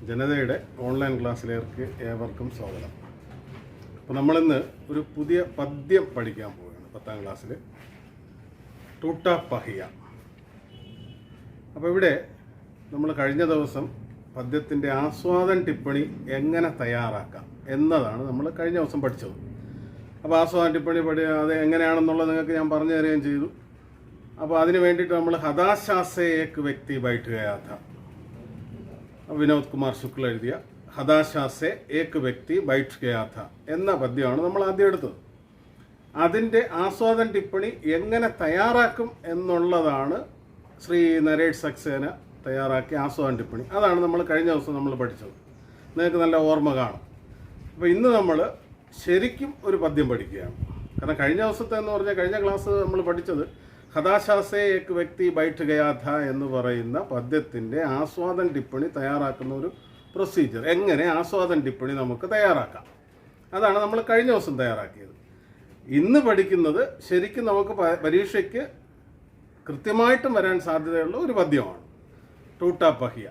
ജനതയുടെ ഓൺലൈൻ ക്ലാസ്സിലേക്ക് ഏവർക്കും സ്വാഗതം. അപ്പോൾ നമ്മളിന്ന് ഒരു പുതിയ പദ്യം പഠിക്കാൻ പോവുകയാണ് 10ാം ക്ലാസ്സിൽ, ടൂട്ടാ പഹിയ. അപ്പോൾ ഇവിടെ നമ്മൾ കഴിഞ്ഞ ദിവസം പദ്യത്തിൻ്റെ ആസ്വാദൻ ടിപ്പണി എങ്ങനെ തയ്യാറാക്കാം എന്നതാണ് നമ്മൾ കഴിഞ്ഞ ദിവസം പഠിച്ചത്. അപ്പോൾ ആസ്വാദൻ ടിപ്പണി അത് എങ്ങനെയാണെന്നുള്ളത് നിങ്ങൾക്ക് ഞാൻ പറഞ്ഞു തരികയും ചെയ്തു. അപ്പോൾ അതിന് വേണ്ടിയിട്ട് നമ്മൾ ഹതാശാസേ ഏക് വ്യക്തി ബൈഠ് ഗയാ ഥാ, വിനോദ് കുമാർ ശുക്ല എഴുതിയ ഹതാശാസേ ഏക് വ്യക്തി ബൈഠ് ഗയാ ഥാ എന്ന പദ്യമാണ് നമ്മൾ ആദ്യം എടുത്തത്. അതിൻ്റെ ആസ്വാദൻ ടിപ്പണി എങ്ങനെ തയ്യാറാക്കും എന്നുള്ളതാണ് ശ്രീ നരേഷ് സക്സേന തയ്യാറാക്കിയ ആസ്വാദൻ ടിപ്പണി. അതാണ് നമ്മൾ കഴിഞ്ഞ ദിവസം നമ്മൾ പഠിച്ചത്. നിങ്ങൾക്ക് നല്ല ഓർമ്മ കാണും. അപ്പോൾ ഇന്ന് നമ്മൾ ശരിക്കും ഒരു പദ്യം പഠിക്കുകയാണ്. കാരണം കഴിഞ്ഞ ദിവസത്തെ എന്ന് പറഞ്ഞാൽ കഴിഞ്ഞ ക്ലാസ് നമ്മൾ പഠിച്ചത് ഹതാശാസേ ഏക് വ്യക്തി ബൈഠ് ഗയാ ഥാ എന്ന് പറയുന്ന പദ്യത്തിൻ്റെ ആസ്വാദൻ ടിപ്പണി തയ്യാറാക്കുന്ന ഒരു പ്രൊസീജിയർ, എങ്ങനെ ആസ്വാദൻ ടിപ്പണി നമുക്ക് തയ്യാറാക്കാം, അതാണ് നമ്മൾ കഴിഞ്ഞ ദിവസം തയ്യാറാക്കിയത്. ഇന്ന് പഠിക്കുന്നത് ശരിക്കും നമുക്ക് പരീക്ഷയ്ക്ക് കൃത്യമായിട്ടും വരാൻ സാധ്യതയുള്ള ഒരു പദ്യമാണ് ടൂട്ടാ പഹിയ.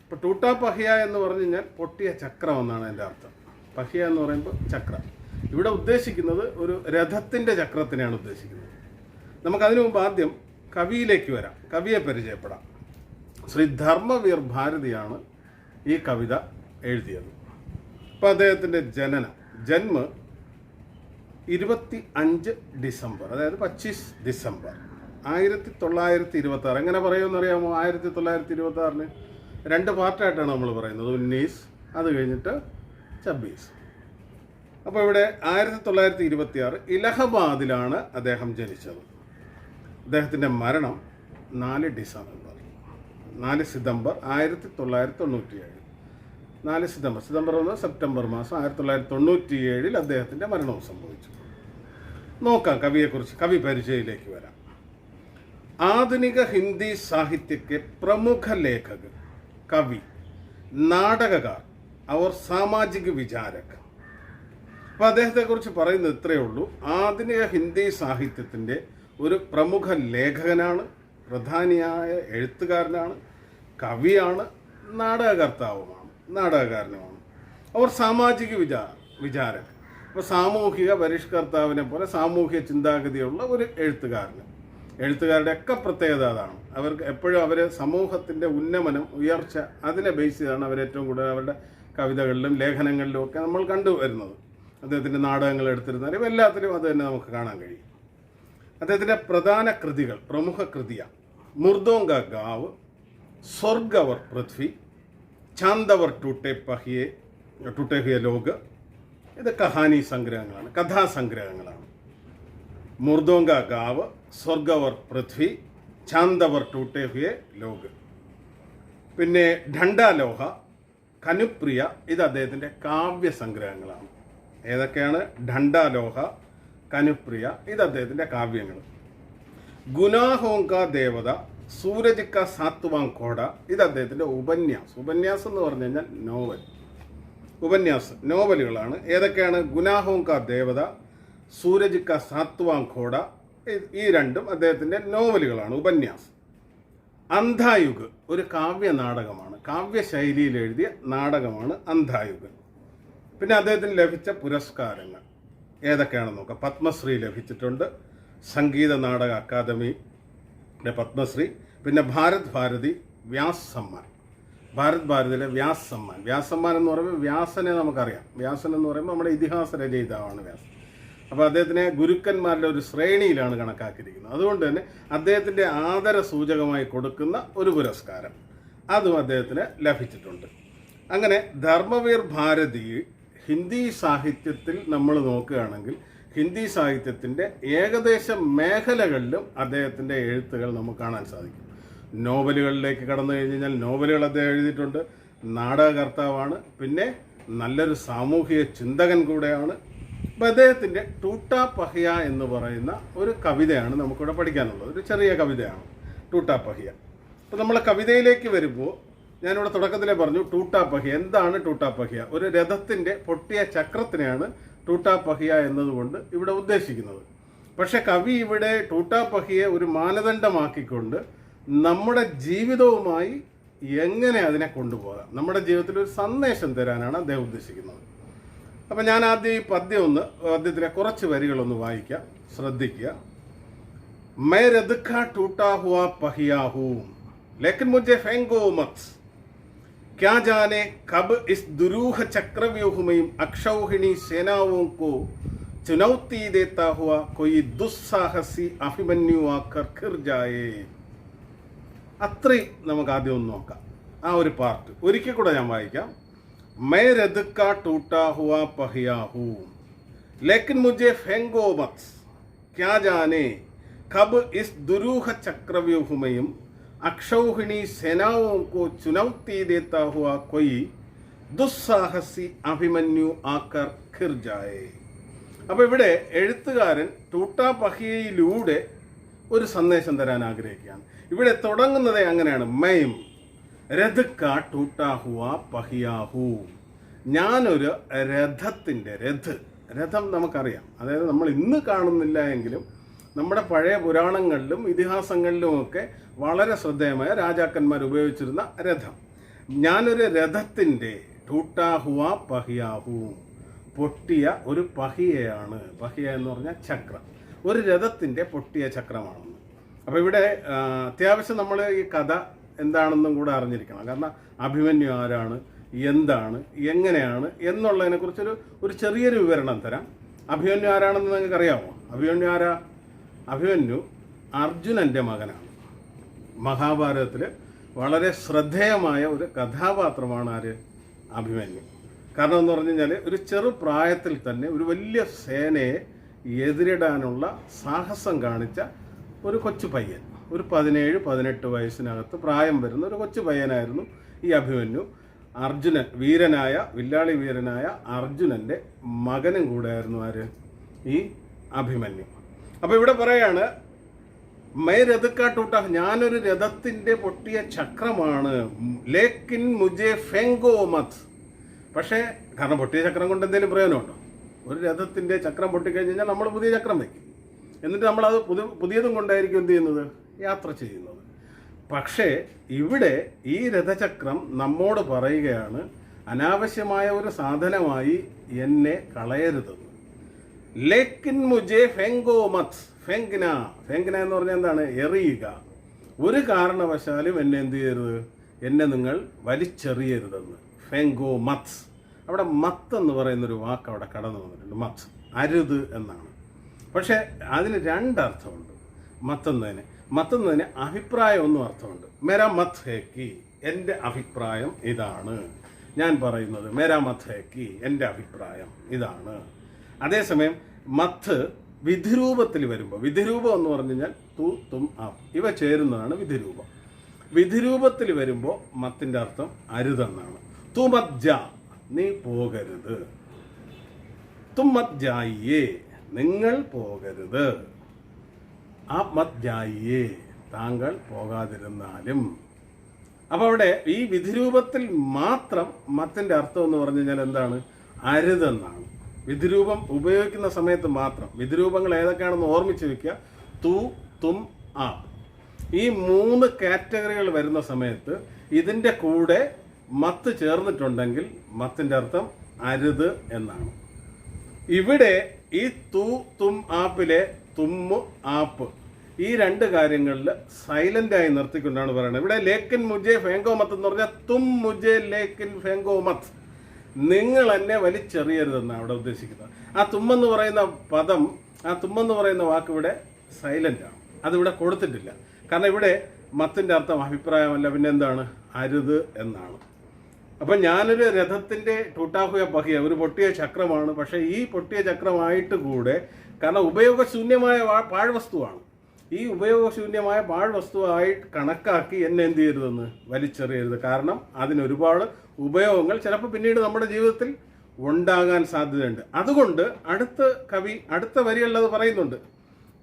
ഇപ്പോൾ ടൂട്ടാ പഹിയ എന്ന് പറഞ്ഞു കഴിഞ്ഞാൽ പൊട്ടിയ ചക്രം എന്നാണ് എൻ്റെ അർത്ഥം. പഹിയ എന്ന് പറയുമ്പോൾ ചക്രം. ഇവിടെ ഉദ്ദേശിക്കുന്നത് ഒരു രഥത്തിൻ്റെ ചക്രത്തിനെയാണ് ഉദ്ദേശിക്കുന്നത്. നമുക്കതിനു മുമ്പ് ആദ്യം കവിയിലേക്ക് വരാം, കവിയെ പരിചയപ്പെടാം. ശ്രീ ധർമ്മവീർ ഭാരതിയാണ് ഈ കവിത എഴുതിയത്. അപ്പോൾ അദ്ദേഹത്തിൻ്റെ ജന്മ 25 ഡിസംബർ, അതായത് 25 ഡിസംബർ 1926. എങ്ങനെ പറയുമെന്നറിയാമോ? 1926 2 പാർട്ടായിട്ടാണ് നമ്മൾ പറയുന്നത്. 19, അത് കഴിഞ്ഞിട്ട് 26. അപ്പോൾ ഇവിടെ 1926 ഇലഹബാദിലാണ് അദ്ദേഹം ജനിച്ചത്. അദ്ദേഹത്തിൻ്റെ മരണം 4 ഡിസംബർ 1997. 4 സെപ്റ്റംബർ 1 സെപ്റ്റംബർ മാസം 1997 അദ്ദേഹത്തിൻ്റെ മരണവും സംഭവിച്ചു. നോക്കാം കവിയെക്കുറിച്ച്, കവി പരിചയയിലേക്ക് വരാം. ആധുനിക ഹിന്ദി साहित्य के प्रमुख लेखक, कवि, നാടകകാർ അവർ സാമാജിക വിചാരക്. അപ്പോൾ അദ്ദേഹത്തെക്കുറിച്ച് പറയുന്നത് ഇത്രയേ ഉള്ളൂ. ആധുനിക ഹിന്ദി സാഹിത്യത്തിൻ്റെ ഒരു പ്രമുഖ ലേഖകനാണ്, പ്രധാനിയായ എഴുത്തുകാരനാണ്, കവിയാണ്, നാടകകാരനുമാണ്. അവർ സാമാജിക വിചാരക്. അപ്പോൾ സാമൂഹിക പരിഷ്കർത്താവിനെ പോലെ സാമൂഹിക ചിന്താഗതിയുള്ള ഒരു എഴുത്തുകാരുടെ ഒക്കെ പ്രത്യേകത അതാണ്. അവർക്ക് എപ്പോഴും അവർ സമൂഹത്തിൻ്റെ ഉന്നമനം, ഉയർച്ച, അതിനെ ബേസ് ചെയ്താണ് അവരേറ്റവും കൂടുതൽ അവരുടെ കവിതകളിലും ലേഖനങ്ങളിലും ഒക്കെ നമ്മൾ കണ്ടുവരുന്നത്. അദ്ദേഹത്തിൻ്റെ നാടകങ്ങൾ എടുത്തിരുന്നാലും എല്ലാത്തിലും അത് തന്നെ നമുക്ക് കാണാൻ കഴിയും. അദ്ദേഹത്തിൻ്റെ പ്രധാന കൃതികൾ, പ്രമുഖ കൃതിയാണ് മുർദോങ്ക ഗാവ്, സ്വർഗവർ പൃഥ്വി, ചാന്ദവർ ടൂട്ടെ ഹുയെ ലോക്. ഇത് കഹാനി സംഗ്രഹങ്ങളാണ്, കഥാസംഗ്രഹങ്ങളാണ്. മുർദോങ്ക ഗാവ്, സ്വർഗവർ പൃഥ്വി, ചാന്ദവർ ടൂട്ടെ ഹുയെ ലോക്. പിന്നെ ഢണ്ടാലോഹ, കനുപ്രിയ, ഇത് അദ്ദേഹത്തിൻ്റെ കാവ്യ സംഗ്രഹങ്ങളാണ്. ഏതൊക്കെയാണ്? ഢണ്ടാലോഹ, കനുപ്രിയ, ഇത് അദ്ദേഹത്തിൻ്റെ കാവ്യങ്ങൾ. ഗുനാഹോം കാ ദേവത, സൂരജ് കാ സാത്വാം ഘോട, ഇത് അദ്ദേഹത്തിൻ്റെ ഉപന്യാസം എന്ന് പറഞ്ഞു കഴിഞ്ഞാൽ നോവലുകളാണ്. ഏതൊക്കെയാണ്? ഗുനാഹോം കാ ദേവത, സൂരജ് കാ സാത്വാം ഘോട, ഈ രണ്ടും അദ്ദേഹത്തിൻ്റെ നോവലുകളാണ്, ഉപന്യാസം. അന്ധായുഗ് ഒരു കാവ്യ നാടകമാണ്, കാവ്യശൈലിയിൽ എഴുതിയ നാടകമാണ് അന്ധായുഗ്. പിന്നെ അദ്ദേഹത്തിന് ലഭിച്ച പുരസ്കാരങ്ങൾ ഏതൊക്കെയാണെന്ന് നോക്കാം. പത്മശ്രീ ലഭിച്ചിട്ടുണ്ട്, സംഗീത നാടക അക്കാദമിയുടെ പത്മശ്രീ, പിന്നെ ഭാരത് ഭാരതി വ്യാസ് സമ്മാൻ, ഭാരത് ഭാരതിയിലെ വ്യാസ് സമ്മാൻ എന്ന് പറയുമ്പോൾ വ്യാസനെ നമുക്കറിയാം. വ്യാസൻ എന്ന് പറയുമ്പോൾ നമ്മുടെ ഇതിഹാസ രചയിതാവാണ് വ്യാസൻ. അപ്പോൾ അദ്ദേഹത്തിനെ ഗുരുക്കന്മാരുടെ ഒരു ശ്രേണിയിലാണ് കണക്കാക്കിയിരിക്കുന്നത്. അതുകൊണ്ട് തന്നെ അദ്ദേഹത്തിൻ്റെ ആദര സൂചകമായി കൊടുക്കുന്ന ഒരു പുരസ്കാരം അതും അദ്ദേഹത്തിന് ലഭിച്ചിട്ടുണ്ട്. അങ്ങനെ ധർമ്മവീർ ഭാരതി ഹിന്ദി സാഹിത്യത്തിൽ നമ്മൾ നോക്കുകയാണെങ്കിൽ ഹിന്ദി സാഹിത്യത്തിൻ്റെ ഏകദേശം മേഖലകളിലും അദ്ദേഹത്തിൻ്റെ എഴുത്തുകൾ നമുക്ക് കാണാൻ സാധിക്കും. നോവലുകളിലേക്ക് കടന്നു കഴിഞ്ഞാൽ നോവലുകൾ അദ്ദേഹം എഴുതിയിട്ടുണ്ട്, നാടകകർത്താവാണ്, പിന്നെ നല്ലൊരു സാമൂഹിക ചിന്തകൻ കൂടെയാണ്. അപ്പോൾ അദ്ദേഹത്തിൻ്റെ ടൂട്ടാ പഹിയ എന്ന് പറയുന്ന ഒരു കവിതയാണ് നമുക്കിവിടെ പഠിക്കാനുള്ളത്. ഒരു ചെറിയ കവിതയാണ് ടൂട്ടാ പഹിയ. അപ്പോൾ നമ്മൾ കവിതയിലേക്ക് വരുമ്പോൾ ഞാനിവിടെ തുടക്കത്തിലേ പറഞ്ഞു ടൂട്ടാ പഹിയ. എന്താണ് ടൂട്ടാ പഹിയ? ഒരു രഥത്തിൻ്റെ പൊട്ടിയ ചക്രത്തിനെയാണ് ടൂട്ടാ പഹിയ എന്നതുകൊണ്ട് ഇവിടെ ഉദ്ദേശിക്കുന്നത്. പക്ഷെ കവി ഇവിടെ ടൂട്ടാ പഹിയെ ഒരു മാനദണ്ഡമാക്കിക്കൊണ്ട് നമ്മുടെ ജീവിതവുമായി എങ്ങനെ അതിനെ കൊണ്ടുപോകാം, നമ്മുടെ ജീവിതത്തിൽ ഒരു സന്ദേശം തരാനാണ് അദ്ദേഹം ഉദ്ദേശിക്കുന്നത്. അപ്പം ഞാൻ ആദ്യം ഈ പദ്യത്തിലെ കുറച്ച് വരികളൊന്ന് വായിക്കാം, ശ്രദ്ധിക്കുക. मैं रद का टूटा हुआ पहिया हूँ लेकिन मुझे फेंको मत, क्या जाने कब इस दुरूह चक्रव्यूह में अक्षौहिणी सेनाओं को चुनौती देता हुआ कोई दुस्साहसी अभिमन्यु आकर खिर जाए. അത്രയും നമുക്ക് ആദ്യം ഒന്ന് നോക്കാം. ആ ഒരു പാർട്ട് ഒരിക്കൽ കൂടെ ഞാൻ വായിക്കാം. मैं रद का टूटा हुआ पहिया हूँ लेकिन मुझे फेंको मत, क्या जाने कब इस दुरूह चक्रव्यूह में अक्षौहिणी सेनाओं को चुनौती देता हुआ कोई दुस्साहसी अभिमन्यु आकर खिर जाए. അപ്പോൾ ഇവിടെ എഴുത്തുകാരൻ ടൂട്ടാ പഹിയയിലൂടെ ഒരു സന്ദേശം തരാൻ ആഗ്രഹിക്കുകയാണ്. ഇവിടെ തുടങ്ങുന്നത് അങ്ങനെയാണ്. മൈം രഥക്ക ടൂട്ടാ ഹുവ പഹിയാഹു, ഞാനൊരു രഥം നമുക്കറിയാം, അതായത് നമ്മൾ ഇന്ന് കാണുന്നില്ല എങ്കിലും നമ്മുടെ പഴയ പുരാണങ്ങളിലും ഇതിഹാസങ്ങളിലുമൊക്കെ വളരെ ശ്രദ്ധേയമായ രാജാക്കന്മാർ ഉപയോഗിച്ചിരുന്ന രഥം. ഞാനൊരു രഥത്തിൻ്റെ ടൂട്ടാ ഹുവ പഹിയാഹു, പൊട്ടിയ ഒരു പഹിയയാണ്. പഹിയ എന്ന് പറഞ്ഞാൽ ചക്രം, ഒരു രഥത്തിൻ്റെ പൊട്ടിയ ചക്രമാണെന്ന്. അപ്പോൾ ഇവിടെ അത്യാവശ്യം നമ്മൾ ഈ കഥ എന്താണെന്നും കൂടെ അറിഞ്ഞിരിക്കണം. കാരണം അഭിമന്യു ആരാണ്, എന്താണ്, എങ്ങനെയാണ് എന്നുള്ളതിനെക്കുറിച്ചൊരു ചെറിയൊരു വിവരണം തരാം. അഭിമന്യു ആരാണെന്ന് നിങ്ങൾക്ക് അറിയാമോ? അഭിമന്യു ആരാ? അഭിമന്യു അർജുനൻ്റെ മകനാണ്. മഹാഭാരതത്തിൽ വളരെ ശ്രദ്ധേയമായ ഒരു കഥാപാത്രമാണ് ആര്? അഭിമന്യു. കാരണം എന്ന് പറഞ്ഞു കഴിഞ്ഞാൽ ഒരു ചെറു പ്രായത്തിൽ തന്നെ ഒരു വലിയ സേനയെ എതിരിടാനുള്ള സാഹസം കാണിച്ച ഒരു കൊച്ചു പയ്യൻ, ഒരു 17-18 വയസ്സിനകത്ത് പ്രായം വരുന്ന ഒരു കൊച്ചു പയ്യനായിരുന്നു ഈ അഭിമന്യു. വില്ലാളി വീരനായ അർജുനൻ്റെ മകനും കൂടെയായിരുന്നു ആര്? ഈ അഭിമന്യു. അപ്പോൾ ഇവിടെ പറയാണ് മൈ രഥക്കാ ടൂട്ടാ, ഞാനൊരു രഥത്തിൻ്റെ പൊട്ടിയ ചക്രമാണ്. ലേക്കിൻ മുജെ ഫെങ്കോ മത്, പക്ഷേ കാരണം പൊട്ടിയ ചക്രം കൊണ്ട് എന്തെങ്കിലും പ്രയോജനമുണ്ടോ? ഒരു രഥത്തിൻ്റെ ചക്രം പൊട്ടിക്കഴിഞ്ഞ് കഴിഞ്ഞാൽ നമ്മൾ പുതിയ ചക്രം വയ്ക്കും, എന്നിട്ട് നമ്മളത് പുതിയതും കൊണ്ടായിരിക്കും എന്ത് ചെയ്യുന്നത്? യാത്ര ചെയ്യുന്നത്. പക്ഷേ ഇവിടെ ഈ രഥചക്രം നമ്മോട് പറയുകയാണ്, അനാവശ്യമായ ഒരു സാധനമായി എന്നെ കളയരുതെന്ന്. ലേക്കിൻ മുജെ ഫെങ്കോ മത്, ഫെങ്ന എന്ന് പറഞ്ഞാൽ എന്താണ്? എറിയുക. ഒരു കാരണവശാലും എന്നെ എന്ത് ചെയ്യരുത്? എന്നെ നിങ്ങൾ വലിച്ചെറിയരുതെന്ന്. ഫെങ്കോ മത്, അവിടെ മത്ത് എന്ന് പറയുന്നൊരു വാക്ക് അവിടെ കടന്നു വന്നിട്ടുണ്ട്. മത് അരുത് എന്നാണ്. പക്ഷേ അതിന് രണ്ടർത്ഥമുണ്ട്. മത്തെന്നതിന് അഭിപ്രായം ഒന്നും അർത്ഥമുണ്ട്. മേരാ മത് ഹേ കി, എൻ്റെ അഭിപ്രായം ഇതാണ്, ഞാൻ പറയുന്നത് മേരാ മത് ഹേ കി, എൻ്റെ അഭിപ്രായം ഇതാണ്. അതേസമയം മത്ത് വിധിരൂപത്തിൽ വരുമ്പോൾ, വിധിരൂപം എന്ന് പറഞ്ഞു കഴിഞ്ഞാൽ തു തും ആപ് ഇവ ചേരുന്നതാണ് വിധിരൂപം. വിധിരൂപത്തിൽ വരുമ്പോൾ മത്തിൻ്റെ അർത്ഥം അരുതെന്നാണ്. തു മത് ജാ, നീ പോകരുത്. തും മത് ജായിയേ, നിങ്ങൾ പോകരുത്. ആപ് മത് ജായിയേ, താങ്കൾ പോകാതിരുന്നാലും. അപ്പോൾ അവിടെ ഈ വിധിരൂപത്തിൽ മാത്രം മത്തിൻ്റെ അർത്ഥം എന്ന് പറഞ്ഞു കഴിഞ്ഞാൽ എന്താണ്? അരുതെന്നാണ്. വിധിരൂപം ഉപയോഗിക്കുന്ന സമയത്ത് മാത്രം. വിധിരൂപങ്ങൾ ഏതൊക്കെയാണെന്ന് ഓർമ്മിച്ച് വെക്കുക. തു തും ആപ്, ഈ 3 കാറ്റഗറികൾ വരുന്ന സമയത്ത് ഇതിൻ്റെ കൂടെ മത്ത് ചേർന്നിട്ടുണ്ടെങ്കിൽ മത്തിൻ്റെ അർത്ഥം അരുത് എന്നാണ്. ഇവിടെ ഈ തു തും ആപ്പിലെ തുമ്മ് ആപ്പ് ഈ 2 കാര്യങ്ങളിൽ സൈലൻ്റായി നിർത്തിക്കൊണ്ടാണ് പറയുന്നത്. ഇവിടെ ലേക്കിൻ മുജെ ഫെങ്കോ മത്ത് എന്ന് പറഞ്ഞാൽ തും മുജെ ലേക്കിൻ ഫെങ്കോ മത്ത്, നിങ്ങൾ എന്നെ വലിച്ചെറിയരുതെന്നാണ് അവിടെ ഉദ്ദേശിക്കുന്നത്. ആ തുമ്മെന്ന് പറയുന്ന പദം, ആ തുമ്മെന്ന് പറയുന്ന വാക്ക് ഇവിടെ സൈലൻ്റാണ്, അതിവിടെ കൊടുത്തിട്ടില്ല. കാരണം ഇവിടെ മത്തിൻ്റെ അർത്ഥം അഭിപ്രായമല്ല, പിന്നെ എന്താണ്? അരുത് എന്നാണ്. അപ്പം ഞാനൊരു രഥത്തിൻ്റെ ടൂട്ടാഹുയ പഹിയ, ഒരു പൊട്ടിയ ചക്രമാണ്. പക്ഷേ ഈ പൊട്ടിയ ചക്രമായിട്ട് കൂടെ, കാരണം ഉപയോഗശൂന്യമായ പാഴ്വസ്തുവാണ്, ഈ ഉപയോഗശൂന്യമായ പാഴ്വസ്തുവായി കണക്കാക്കി എന്നെ എന്ത് ചെയ്യരുതെന്ന്? വലിച്ചെറിയരുത്. കാരണം അതിനൊരുപാട് ഉപയോഗങ്ങൾ ചിലപ്പോൾ പിന്നീട് നമ്മുടെ ജീവിതത്തിൽ ഉണ്ടാകാൻ സാധ്യതയുണ്ട്. അതുകൊണ്ട് അടുത്ത വരികളിലത് പറയുന്നുണ്ട്.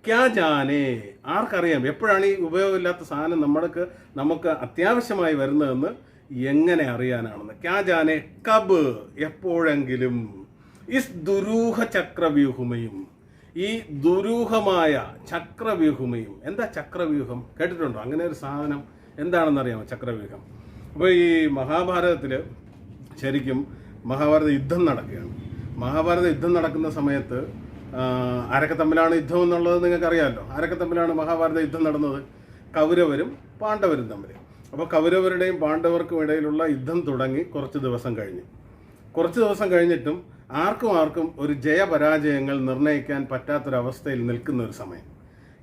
ക്യാ ജാനേ, ആർക്കറിയാം എപ്പോഴാണ് ഈ ഉപയോഗമില്ലാത്ത സാധനം നമുക്ക് അത്യാവശ്യമായി വരുന്നതെന്ന് എങ്ങനെ അറിയാനാണെന്ന്. ക്യാ ജാനേ കബ്, എപ്പോഴെങ്കിലും. ഇസ് ദുരൂഹ ചക്രവ്യൂഹമയും, ഈ ദുരൂഹമായ ചക്രവ്യൂഹമയും. എന്താ ചക്രവ്യൂഹം? കേട്ടിട്ടുണ്ടോ അങ്ങനെ ഒരു സാധനം? എന്താണെന്നറിയാമോ ചക്രവ്യൂഹം? അപ്പോൾ ഈ മഹാഭാരതത്തിൽ ശരിക്കും മഹാഭാരത യുദ്ധം നടക്കുകയാണ്. മഹാഭാരത യുദ്ധം നടക്കുന്ന സമയത്ത് ആരൊക്കെ തമ്മിലാണ് യുദ്ധം എന്നുള്ളത് നിങ്ങൾക്കറിയാമല്ലോ. ആരൊക്കെ തമ്മിലാണ് മഹാഭാരത യുദ്ധം നടന്നത്? കൗരവരും പാണ്ഡവരും തമ്മിൽ. അപ്പോൾ കൗരവരുടെയും പാണ്ഡവർക്കും ഇടയിലുള്ള യുദ്ധം തുടങ്ങി കുറച്ച് ദിവസം കഴിഞ്ഞിട്ടും ആർക്കും ഒരു ജയപരാജയങ്ങൾ നിർണ്ണയിക്കാൻ പറ്റാത്തൊരവസ്ഥയിൽ നിൽക്കുന്ന ഒരു സമയം.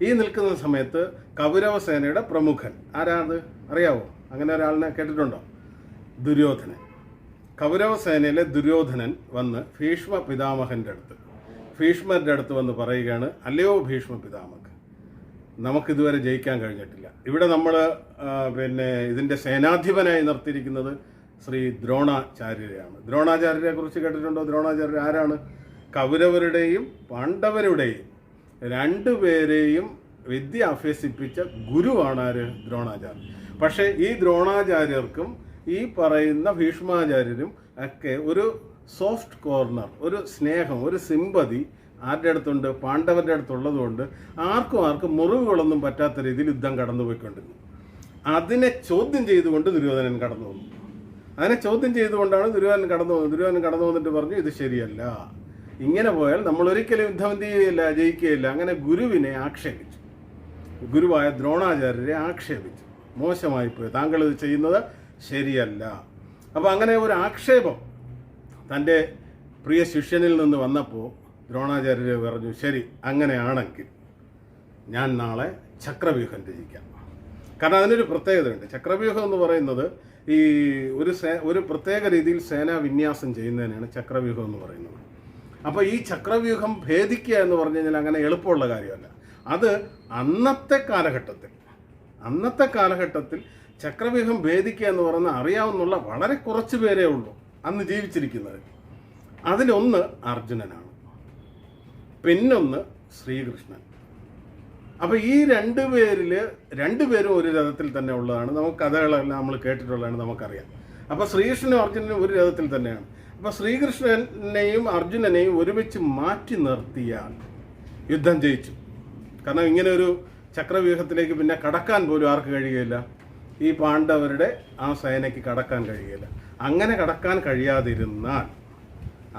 ഈ നിൽക്കുന്ന സമയത്ത് കൗരവസേനയുടെ പ്രമുഖൻ ആരാത് അറിയാവോ? അങ്ങനെ ഒരാളിനെ കേട്ടിട്ടുണ്ടോ? ദുര്യോധനൻ. കൗരവസേനയിലെ ദുര്യോധനൻ വന്ന് ഭീഷ്മരുടെ അടുത്ത് വന്ന് പറയുകയാണ്, അല്ലയോ ഭീഷ്മ പിതാമഹ, നമുക്കിതുവരെ ജയിക്കാൻ കഴിഞ്ഞിട്ടില്ല. ഇവിടെ നമ്മൾ ഇതിൻ്റെ സേനാധിപനായി നിർത്തിയിരിക്കുന്നത് ശ്രീ ദ്രോണാചാര്യരെയാണ്. ദ്രോണാചാര്യരെ കുറിച്ച് കേട്ടിട്ടുണ്ടോ? ദ്രോണാചാര്യർ ആരാണ്? കൗരവരുടെയും പാണ്ഡവരുടെയും രണ്ടുപേരെയും വിദ്യ അഭ്യസിപ്പിച്ച ഗുരുവാണ് ആര്? ദ്രോണാചാര്യർ. പക്ഷേ ഈ ദ്രോണാചാര്യർക്കും ഈ പറയുന്ന ഭീഷ്മാചാര്യരും ഒക്കെ ഒരു സോഫ്റ്റ് കോർണർ, ഒരു സ്നേഹം, ഒരു സിമ്പതി ആരുടെ അടുത്തുണ്ട്? പാണ്ഡവരുടെ അടുത്തുള്ളതുകൊണ്ട് ആർക്കും മുറിവുകളൊന്നും പറ്റാത്ത രീതിയിൽ യുദ്ധം കടന്നുപോയിക്കൊണ്ടിരുന്നു. അതിനെ ചോദ്യം ചെയ്തുകൊണ്ട് ദുര്യോധനൻ കടന്നു വന്നു. അതിനെ ചോദ്യം ചെയ്തുകൊണ്ടാണ് ദുര്യോധനൻ കടന്നു വന്നിട്ട് പറഞ്ഞു, ഇത് ശരിയല്ല, ഇങ്ങനെ പോയാൽ നമ്മൾ ഒരിക്കലും യുദ്ധം ജയിക്കുകയില്ല. അങ്ങനെ ഗുരുവിനെ ആക്ഷേപിച്ചു. ഗുരുവായ ദ്രോണാചാര്യരെ ആക്ഷേപിച്ചു. മോശമായിപ്പോയി, താങ്കൾ ഇത് ചെയ്യുന്നത് ശരിയല്ല. അപ്പോൾ അങ്ങനെ ഒരു ആക്ഷേപം തൻ്റെ പ്രിയ ശിഷ്യനിൽ നിന്ന് വന്നപ്പോൾ ദ്രോണാചാര്യർ പറഞ്ഞു, ശരി, അങ്ങനെയാണെങ്കിൽ ഞാൻ നാളെ ചക്രവ്യൂഹം രചിക്കാം. കാരണം അതിനൊരു പ്രത്യേകതയുണ്ട്. ചക്രവ്യൂഹം എന്ന് പറയുന്നത് ഈ ഒരു പ്രത്യേക രീതിയിൽ സേനാ വിന്യാസം ചെയ്യുന്നതിനാണ് ചക്രവ്യൂഹം എന്ന് പറയുന്നത്. അപ്പോൾ ഈ ചക്രവ്യൂഹം ഭേദിക്കുക എന്ന് പറഞ്ഞു കഴിഞ്ഞാൽ അങ്ങനെ എളുപ്പമുള്ള കാര്യമല്ല. അത് അന്നത്തെ കാലഘട്ടത്തിൽ ചക്രവ്യൂഹം ഭേദിക്കുക എന്ന് പറയുന്നത് അറിയാവുന്നുള്ള വളരെ കുറച്ച് പേരേ ഉള്ളൂ അന്ന് ജീവിച്ചിരിക്കുന്നത്. അതിലൊന്ന് അർജുനനാണ്, പിന്നൊന്ന് ശ്രീകൃഷ്ണൻ. അപ്പോൾ ഈ രണ്ടുപേരും ഒരു രഥത്തിൽ തന്നെ ഉള്ളതാണ്. നമുക്ക് കഥകളെല്ലാം നമ്മൾ കേട്ടിട്ടുള്ളതാണ്, നമുക്കറിയാം. അപ്പോൾ ശ്രീകൃഷ്ണനും അർജുനനും ഒരു രഥത്തിൽ തന്നെയാണ്. അപ്പോൾ ശ്രീകൃഷ്ണനെയും അർജുനനെയും ഒരുമിച്ച് മാറ്റി നിർത്തിയാൽ യുദ്ധം ജയിച്ചു. കാരണം ഇങ്ങനെ ഒരു ചക്രവ്യൂഹത്തിലേക്ക് പിന്നെ കടക്കാൻ പോലും ആർക്ക് കഴിയുകയില്ല? ഈ പാണ്ഡവരുടെ ആ സേനയ്ക്ക് കടക്കാൻ കഴിയുകയില്ല. അങ്ങനെ കടക്കാൻ കഴിയാതിരുന്നാൽ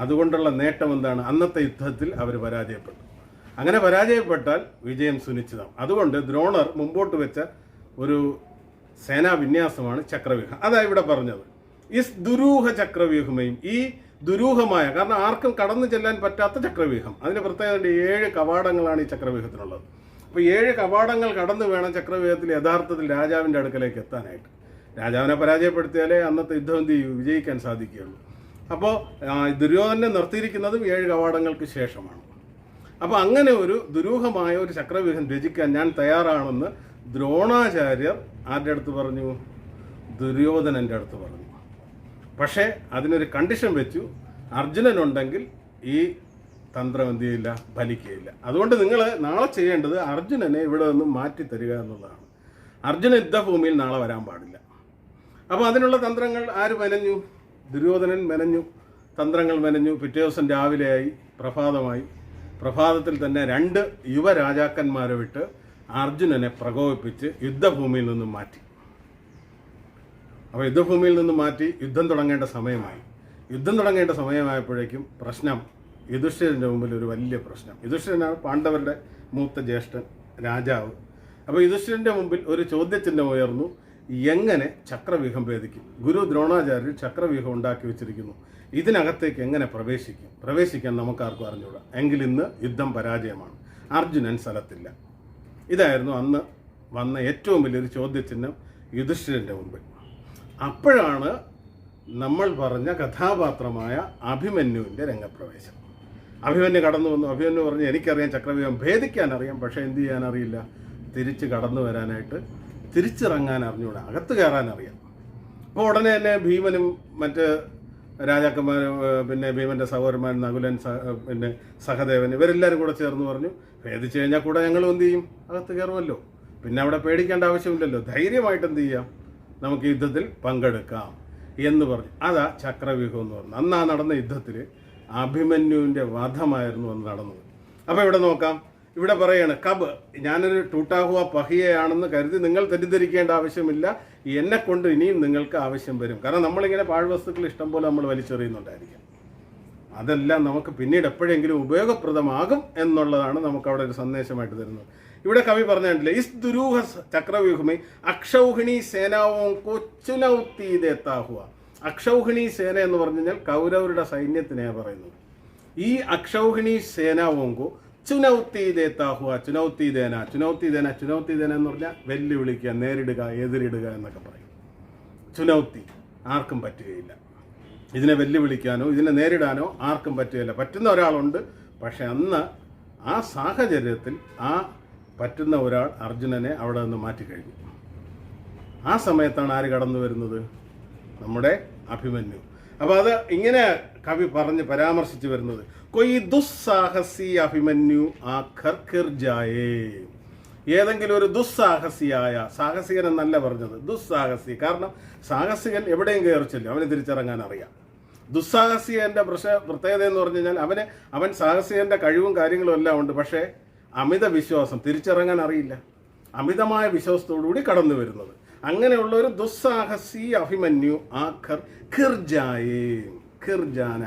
അതുകൊണ്ടുള്ള നേട്ടം എന്താണ്? അന്നത്തെ യുദ്ധത്തിൽ അവർ പരാജയപ്പെട്ടു. അങ്ങനെ പരാജയപ്പെട്ടാൽ വിജയം സുനിശ്ചിതം. അതുകൊണ്ട് ദ്രോണർ മുമ്പോട്ട് വെച്ച ഒരു സേനാ വിന്യാസമാണ് ചക്രവ്യൂഹം. അതാ ഇവിടെ പറഞ്ഞത്. ഈ ദുരൂഹ ചക്രവ്യൂഹമേയും, ഈ ദുരൂഹമായ, കാരണം ആർക്കും കടന്നു ചെല്ലാൻ പറ്റാത്ത ചക്രവ്യൂഹം. അതിന് പ്രത്യേകത 7 കവാടങ്ങളാണ് ഈ ചക്രവ്യൂഹത്തിനുള്ളത്. അപ്പോൾ 7 കവാടങ്ങൾ കടന്നു വേണം ചക്രവ്യൂഹത്തിൽ യഥാർത്ഥത്തിൽ രാജാവിൻ്റെ അടുക്കലേക്ക് എത്താനായിട്ട്. രാജാവിനെ പരാജയപ്പെടുത്തിയാലേ അന്നത്തെ യുദ്ധം വിജയിക്കാൻ സാധിക്കുകയുള്ളൂ. അപ്പോൾ ദുര്യോധനെ നിർത്തിയിരിക്കുന്നതും 7 കവാടങ്ങൾക്ക് ശേഷമാണ്. അപ്പോൾ അങ്ങനെ ഒരു ദുരൂഹമായ ഒരു ചക്രവ്യൂഹം രചിക്കാൻ ഞാൻ തയ്യാറാണെന്ന് ദ്രോണാചാര്യർ ആരുടെ അടുത്ത് പറഞ്ഞു? ദുര്യോധനൻ്റെ അടുത്ത് പറഞ്ഞു. പക്ഷേ അതിനൊരു കണ്ടീഷൻ വെച്ചു, അർജുനനുണ്ടെങ്കിൽ ഈ തന്ത്രം എന്ത് ചെയ്യില്ല, ഫലിക്കുകയില്ല. അതുകൊണ്ട് നിങ്ങൾ നാളെ ചെയ്യേണ്ടത് അർജുനനെ ഇവിടെ നിന്നും മാറ്റി തരിക എന്നുള്ളതാണ്. അർജുന യുദ്ധഭൂമിയിൽ നാളെ വരാൻ പാടില്ല. അപ്പോൾ അതിനുള്ള തന്ത്രങ്ങൾ ആര് മെനഞ്ഞു? ദുര്യോധനൻ മെനഞ്ഞു. തന്ത്രങ്ങൾ മെനഞ്ഞു. പിറ്റേ ദിവസം രാവിലെയായി, പ്രഭാതത്തിൽ തന്നെ 2 യുവരാജാക്കന്മാരെ വിട്ട് അർജുനനെ പ്രകോപിപ്പിച്ച് യുദ്ധഭൂമിയിൽ നിന്നും മാറ്റി. അപ്പോൾ യുദ്ധഭൂമിയിൽ നിന്നും മാറ്റി യുദ്ധം തുടങ്ങേണ്ട സമയമായപ്പോഴേക്കും പ്രശ്നം യുധിഷ്ഠിരൻ്റെ മുമ്പിൽ ഒരു വലിയ പ്രശ്നം. യുധിഷ്ഠിരനാണ് പാണ്ഡവരുടെ മൂത്ത ജ്യേഷ്ഠൻ, രാജാവ്. അപ്പോൾ യുധിഷ്ഠിരൻ്റെ മുമ്പിൽ ഒരു ചോദ്യചിഹ്നം ഉയർന്നു, എങ്ങനെ ചക്രവ്യൂഹം ഭേദിക്കും? ഗുരു ദ്രോണാചാര്യർ ചക്രവ്യൂഹം ഉണ്ടാക്കി വെച്ചിരിക്കുന്നു, ഇതിനകത്തേക്ക് എങ്ങനെ പ്രവേശിക്കാൻ നമുക്കാർക്കും അറിഞ്ഞുകൂടാ. എങ്കിൽ ഇന്ന് യുദ്ധം പരാജയമാണ്, അർജുനൻ സ്ഥലത്തില്ല. ഇതായിരുന്നു അന്ന് വന്ന ഏറ്റവും വലിയൊരു ചോദ്യചിഹ്നം യുധിഷ്ഠിരൻ്റെ മുമ്പിൽ. അപ്പോഴാണ് നമ്മൾ പറഞ്ഞ കഥാപാത്രമായ അഭിമന്യുവിൻ്റെ രംഗപ്രവേശം. അഭിമന്യു കടന്നു വന്നു. അഭിമന്യു പറഞ്ഞു, എനിക്കറിയാം ചക്രവ്യൂഹം ഭേദിക്കാൻ അറിയാം, പക്ഷേ എന്ത് ചെയ്യാൻ അറിയില്ല, തിരിച്ച് കടന്നു വരാനായിട്ട്, തിരിച്ചിറങ്ങാൻ അറിഞ്ഞുകൂടാ, അകത്ത് കയറാൻ അറിയാം. അപ്പോൾ ഉടനെ തന്നെ ഭീമനും മറ്റ് രാജാക്കന്മാരും പിന്നെ ഭീമൻ്റെ സഹോദരന്മാർ നകുലൻ, പിന്നെ സഹദേവൻ, ഇവരെല്ലാവരും കൂടെ ചേർന്ന് പറഞ്ഞു, ഭേദിച്ചു കഴിഞ്ഞാൽ കൂടെ ഞങ്ങൾ എന്ത് ചെയ്യും, അകത്ത് കയറുമല്ലോ, പിന്നെ അവിടെ പേടിക്കേണ്ട ആവശ്യമില്ലല്ലോ, ധൈര്യമായിട്ട് എന്ത് ചെയ്യാം, നമുക്ക് യുദ്ധത്തിൽ പങ്കെടുക്കാം എന്ന് പറഞ്ഞു. അതാ ചക്രവ്യൂഹം എന്ന് പറഞ്ഞു. അന്നാ നടന്ന യുദ്ധത്തിൽ അഭിമന്യുവിൻ്റെ വധമായിരുന്നു അന്ന് നടന്നത്. അപ്പോൾ ഇവിടെ നോക്കാം, ഇവിടെ പറയാണ് കബ്, ഞാനൊരു ടൂട്ടാഹുവ പഹിയയാണെന്ന് കരുതി നിങ്ങൾ തെറ്റിദ്ധരിക്കേണ്ട ആവശ്യമില്ല. എന്നെ കൊണ്ട് ഇനിയും നിങ്ങൾക്ക് ആവശ്യം വരും. കാരണം നമ്മളിങ്ങനെ പാഴ്വസ്തുക്കൾ ഇഷ്ടം പോലെ നമ്മൾ വലിച്ചെറിയുന്നുണ്ടായിരിക്കാം. അതെല്ലാം നമുക്ക് പിന്നീട് എപ്പോഴെങ്കിലും ഉപയോഗപ്രദമാകും എന്നുള്ളതാണ് നമുക്ക് അവിടെ ഒരു സന്ദേശമായിട്ട് തരുന്നത്. ഇവിടെ കവി പറഞ്ഞിട്ടില്ലേ, ഇസ് ദുരൂഹ ചക്രവ്യൂഹമേ അക്ഷൗഹിണി സേനാവും കൊച്ചുനൗത്തി ദേത്താഹുവ. അക്ഷൗഹിണി സേന എന്ന് പറഞ്ഞു കഴിഞ്ഞാൽ കൗരവരുടെ സൈന്യത്തിനെയാണ് പറയുന്നത്. ഈ അക്ഷൗഹിണി സേനാവോങ്കോ ചുനൗത്തി ദേത്താഹുവ. ചുനൗത്തി ദേന എന്ന് പറഞ്ഞാൽ വെല്ലുവിളിക്കുക, നേരിടുക, എതിരിടുക എന്നൊക്കെ പറയും. ചുനൗത്തി ആർക്കും പറ്റുകയില്ല. ഇതിനെ വെല്ലുവിളിക്കാനോ ഇതിനെ നേരിടാനോ ആർക്കും പറ്റുകയില്ല. പറ്റുന്ന ഒരാളുണ്ട്, പക്ഷെ അന്ന് ആ സാഹചര്യത്തിൽ ആ പറ്റുന്ന ഒരാൾ അർജുനനെ അവിടെ നിന്ന് മാറ്റിക്കഴിഞ്ഞു. ആ സമയത്താണ് ആര് കടന്നു വരുന്നത്? നമ്മുടെ അഭിമന്യു. അപ്പോൾ അത് ഇങ്ങനെ കവി പറഞ്ഞ് പരാമർശിച്ച് വരുന്നത്, കൊയ് ദുസ്സാഹസി അഭിമന്യു ആ ഖർഖിർജായേ. ഏതെങ്കിലും ഒരു ദുസ്സാഹസിയായ, സാഹസികൻ എന്നല്ല പറഞ്ഞത്, ദുസ്സാഹസി. കാരണം സാഹസികൻ എവിടെയും കയറി ചെല്ലും, അവന് തിരിച്ചിറങ്ങാൻ അറിയാം. ദുസ്സാഹസികന്റെ പ്രത്യേകത എന്ന് പറഞ്ഞു കഴിഞ്ഞാൽ അവൻ സാഹസികന്റെ കഴിവും കാര്യങ്ങളും എല്ലാം ഉണ്ട്, പക്ഷേ അമിത വിശ്വാസം, തിരിച്ചിറങ്ങാൻ അറിയില്ല. അമിതമായ വിശ്വാസത്തോടുകൂടി കടന്നു വരുന്നത്. അങ്ങനെയുള്ള ഒരു ദുസ്സാഹസി അഭിമന്യു ആ ഖിർജായേ. ഖിർജാന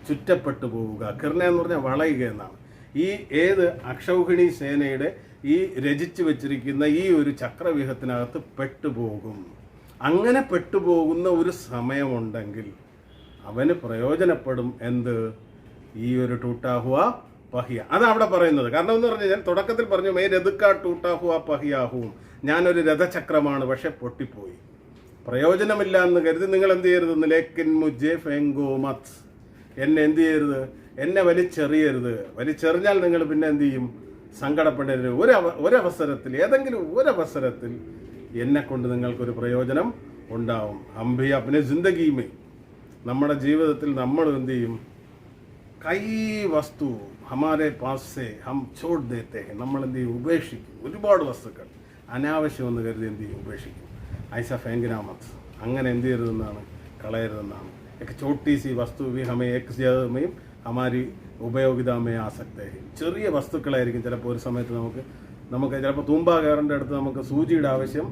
ചുറ്റപ്പെട്ടു പോവുക. ഖിർന എന്ന് പറഞ്ഞാൽ വളയുക എന്നാണ്. ഈ ഏത് അക്ഷൗഹിണി സേനയുടെ ഈ രചിച്ചു വെച്ചിരിക്കുന്ന ഈ ഒരു ചക്രവ്യൂഹത്തിനകത്ത് പെട്ടുപോകും. അങ്ങനെ പെട്ടുപോകുന്ന ഒരു സമയമുണ്ടെങ്കിൽ അവന് പ്രയോജനപ്പെടും എന്ത്? ഈ ഒരു ടൂട്ടാഹുവ പഹിയ. അതവിടെ പറയുന്നത്. കാരണം എന്ന് പറഞ്ഞു കഴിഞ്ഞാൽ തുടക്കത്തിൽ പറഞ്ഞു മേ രതുക്ക ടൂട്ടാഹുവ പഹിയാഹുവും, ഞാനൊരു രഥചക്രമാണ്, പക്ഷെ പൊട്ടിപ്പോയി. പ്രയോജനമില്ല എന്ന് കരുതി നിങ്ങൾ എന്ത് ചെയ്യരുത്? ലേക്കിൻ മുജെ ഫെങ്കോ മത്, എന്നെ എന്ത് ചെയ്യരുത്? എന്നെ വലിച്ചെറിയരുത്. വലിച്ചെറിഞ്ഞാൽ നിങ്ങൾ പിന്നെ എന്ത് ചെയ്യും? സങ്കടപ്പെടരുത്. ഒരവസരത്തിൽ, ഏതെങ്കിലും ഒരവസരത്തിൽ എന്നെ കൊണ്ട് നിങ്ങൾക്കൊരു പ്രയോജനം ഉണ്ടാവും. ഹംഭി അപ്നെ ജിന്ദഗീമേ, നമ്മുടെ ജീവിതത്തിൽ നമ്മൾ എന്ത് ചെയ്യും? കൈ വസ്തു ഹമാരെ പാസേ ഹം ചോട് ദേത്തെ, നമ്മൾ എന്ത് ചെയ്യും? ഉപേക്ഷിക്കും. ഒരുപാട് വസ്തുക്കൾ അനാവശ്യമെന്ന് കരുതി എന്ത് ചെയ്യും? ഉപേക്ഷിക്കും. ഐസ ഫെങ്കിനാമത്, അങ്ങനെ എന്ത് ചെയ്യരുതെന്നാണ്? കളയരുതെന്നാണ്. एक छोटी सी वस्तु भी हमें एक में हमारी ഉപയോഗിതാമേ ആസക്തേ. ചെറിയ വസ്തുക്കളായിരിക്കും ചിലപ്പോൾ ഒരു സമയത്ത് നമുക്ക് ചിലപ്പോൾ തൂമ്പ കയറിൻ്റെ അടുത്ത് നമുക്ക് സൂചിയുടെ ആവശ്യം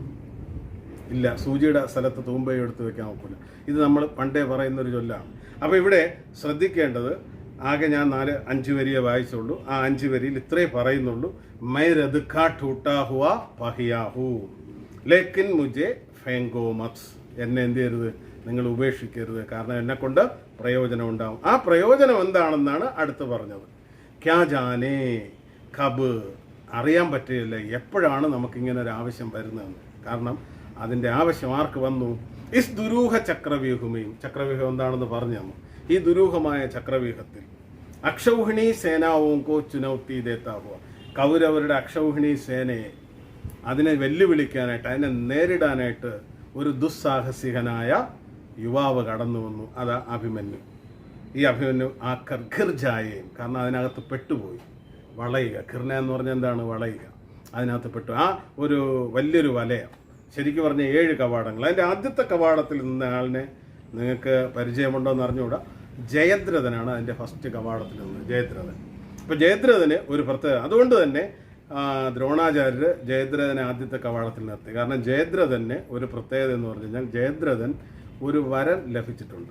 ഇല്ല. സൂചിയുടെ സ്ഥലത്ത് തൂമ്പയും എടുത്ത് വെക്കാൻ നോക്കില്ല. ഇത് നമ്മൾ പണ്ടേ പറയുന്നൊരു ചൊല്ലാണ്. അപ്പോൾ ഇവിടെ ശ്രദ്ധിക്കേണ്ടത്, ആകെ ഞാൻ 4-5 വരിയെ വായിച്ചുള്ളൂ. ആ 5 വരിയിൽ ഇത്രേ പറയുന്നുള്ളൂ. മൈ രദ്ഖാ ടൂട്ടാ ഹുവാ പഹിയാഹു ലേക്കിൻ മുജെ ഫെങ്കോ മത്, എന്നെ എന്ത് ചെയ്യരുത്? നിങ്ങൾ ഉപേക്ഷിക്കരുത്. കാരണം എന്നെക്കൊണ്ട് പ്രയോജനം ഉണ്ടാവും. ആ പ്രയോജനം എന്താണെന്നാണ് അടുത്ത് പറഞ്ഞത്. ക്യാ ജാനേ കബ്, അറിയാൻ പറ്റില്ല എപ്പോഴാണ് നമുക്കിങ്ങനെ ഒരു ആവശ്യം വരുന്നതെന്ന്. കാരണം അതിൻ്റെ ആവശ്യം ആർക്ക് വന്നു? ഇസ് ദുരൂഹ ചക്രവ്യൂഹമേയും, ചക്രവ്യൂഹം എന്താണെന്ന് പറഞ്ഞു തന്നു. ഈ ദുരൂഹമായ ചക്രവ്യൂഹത്തിൽ അക്ഷൗഹിണി സേനാവും കോ ചുനൗത്തി ദേത്താവുക, കൗരവരുടെ അക്ഷൗഹിണി സേനയെ അതിനെ വെല്ലുവിളിക്കാനായിട്ട്, അതിനെ നേരിടാനായിട്ട് ഒരു ദുസ്സാഹസികനായ യുവാവ് കടന്നു വന്നു. അതാ അഭിമന്യു. ഈ അഭിമന്യു ആ ഖിർജായേയും, കാരണം അതിനകത്ത് പെട്ടുപോയി. വളയുക, ഖിർന എന്ന് പറഞ്ഞാൽ എന്താണ്? വളയുക. അതിനകത്ത് പെട്ടു. ആ ഒരു വലിയൊരു വലയം. ശരിക്കും പറഞ്ഞ 7 കവാടങ്ങൾ. അതിൻ്റെ ആദ്യത്തെ കവാടത്തിൽ നിന്ന ആളിനെ നിങ്ങൾക്ക് പരിചയമുണ്ടോ എന്ന് അറിഞ്ഞുകൂടാ. ജയദ്രഥനാണ് അതിൻ്റെ ഫസ്റ്റ് കവാടത്തിൽ നിന്ന്. ജയദ്രഥൻ. അപ്പോൾ ജയദ്രഥന് ഒരു പ്രത്യേകത. അതുകൊണ്ട് തന്നെ ദ്രോണാചാര്യർ ജയദ്രഥനെ ആദ്യത്തെ കവാടത്തിൽ നിർത്തി. കാരണം ജയദ്രഥന് ഒരു പ്രത്യേകത എന്ന് പറഞ്ഞു കഴിഞ്ഞാൽ ജയദ്രഥൻ ഒരു വരം ലഭിച്ചിട്ടുണ്ട്.